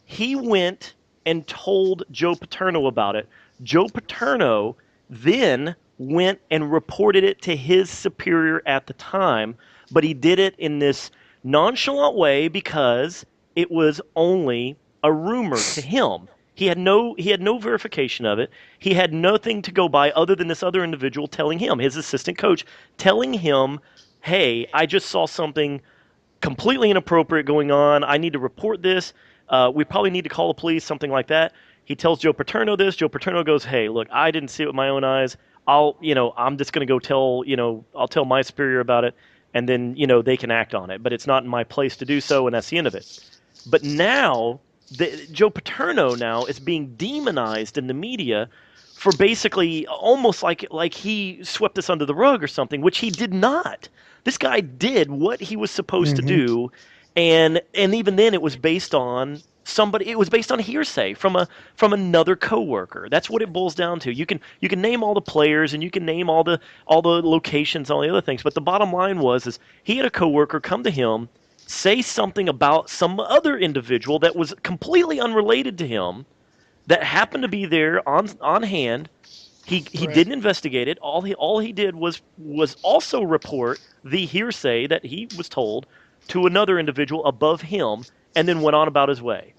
He went and told Joe Paterno about it. Joe Paterno then went and reported it to his superior at the time, but he did it in this nonchalant way because it was only a rumor to him. He had no verification of it. He had nothing to go by other than this other individual telling him, his assistant coach, telling him, "Hey, I just saw something completely inappropriate going on. I need to report this. We probably need to call the police," something like that. He tells Joe Paterno this. Joe Paterno goes, "Hey, look, I didn't see it with my own eyes. I'm just going to go I'll tell my superior about it, and then, they can act on it. But it's not in my place to do so, and that's the end of it." But now, Joe Paterno now is being demonized in the media for basically almost like he swept this under the rug or something, which he did not. This guy did what he was supposed to do, and even then it was based on somebody. It was based on hearsay from another coworker. That's what it boils down to. You can name all the players and you can name all the locations and all the other things, but the bottom line is he had a coworker come to him, say something about some other individual that was completely unrelated to him, that happened to be there on hand. He didn't investigate it. All he did was also report the hearsay that he was told to another individual above him, and then went on about his way.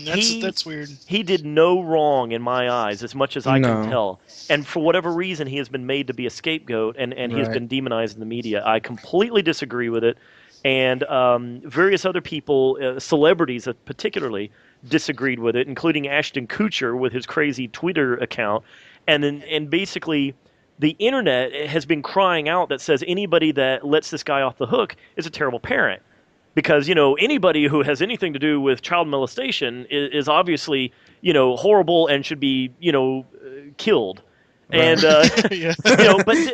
That's weird. He did no wrong in my eyes, as much as I can tell. And for whatever reason, he has been made to be a scapegoat, and he has been demonized in the media. I completely disagree with it. And various other people, celebrities particularly, disagreed with it, including Ashton Kutcher with his crazy Twitter account. And basically, the internet has been crying out that says anybody that lets this guy off the hook is a terrible parent. Because, anybody who has anything to do with child molestation is obviously, horrible and should be, killed. Right. And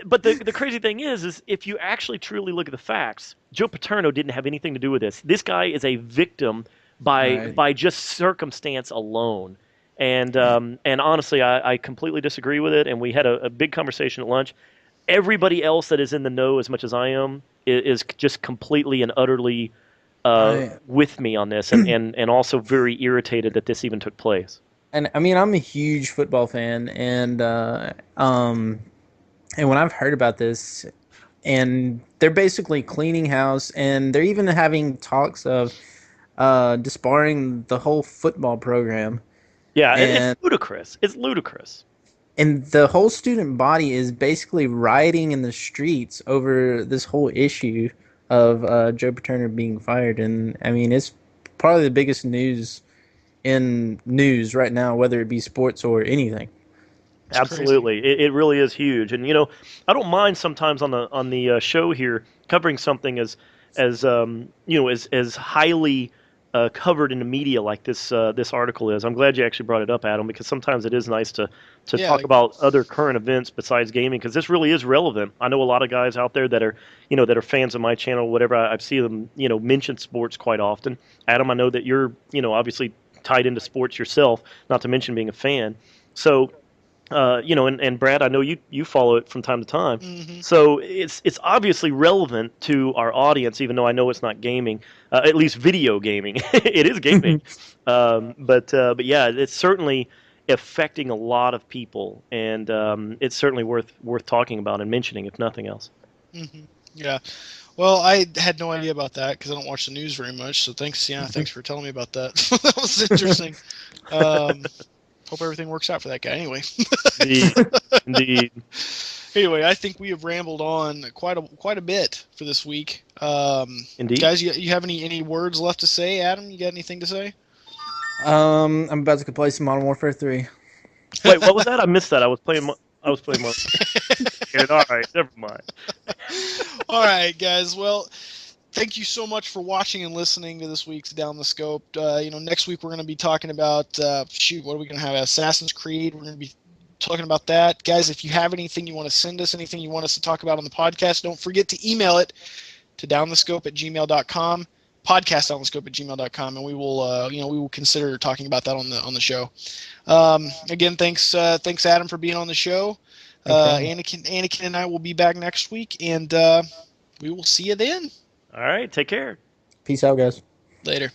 but the crazy thing is if you actually truly look at the facts, Joe Paterno didn't have anything to do with this. This guy is a victim by just circumstance alone. And honestly, I completely disagree with it. And we had a big conversation at lunch. Everybody else that is in the know as much as I am is just completely and utterly with me on this, and also very irritated that this even took place. And I mean, I'm a huge football fan, and when I've heard about this, and they're basically cleaning house, and they're even having talks of disbarring the whole football program. Yeah, and it's ludicrous. It's ludicrous. And the whole student body is basically rioting in the streets over this whole issue of Joe Paterno being fired. And I mean, it's probably the biggest news in news right now, whether it be sports or anything. It's Absolutely, it really is huge, and I don't mind sometimes on the show here covering something as highly covered in the media like this article is. I'm glad you actually brought it up, Adam, because sometimes it is nice to Yeah, talk about other current events besides gaming, because this really is relevant. I know a lot of guys out there that are fans of my channel, whatever. I see them mention sports quite often. Adam, I know that you're obviously tied into sports yourself, not to mention being a fan. So. And Brad, I know you follow it from time to time, Mm-hmm. so it's obviously relevant to our audience, even though I know it's not gaming, at least video gaming. It is gaming, but yeah, it's certainly affecting a lot of people, and it's certainly worth talking about and mentioning, if nothing else. Mm-hmm. Yeah. Well, I had no idea about that because I don't watch the news very much. So thanks for telling me about that. That was interesting. Hope everything works out for that guy. Anyway. Indeed. Anyway, I think we have rambled on quite a bit for this week. Indeed. Guys, you have any words left to say? Adam, you got anything to say? I'm about to play some Modern Warfare 3. Wait, what was that? I missed that. I was playing. All right, never mind. All right, guys. Well, thank you so much for watching and listening to this week's Down the Scope. Next week we're going to be talking about what are we going to have? Assassin's Creed. We're going to be talking about that, guys. If you have anything you want to send us, anything you want us to talk about on the podcast, don't forget to email it to downthescope@gmail.com, podcastdownthescope@gmail.com, and we will consider talking about that on the show. Again, thanks Adam for being on the show. Anakin and I will be back next week, and we will see you then. All right, take care. Peace out, guys. Later.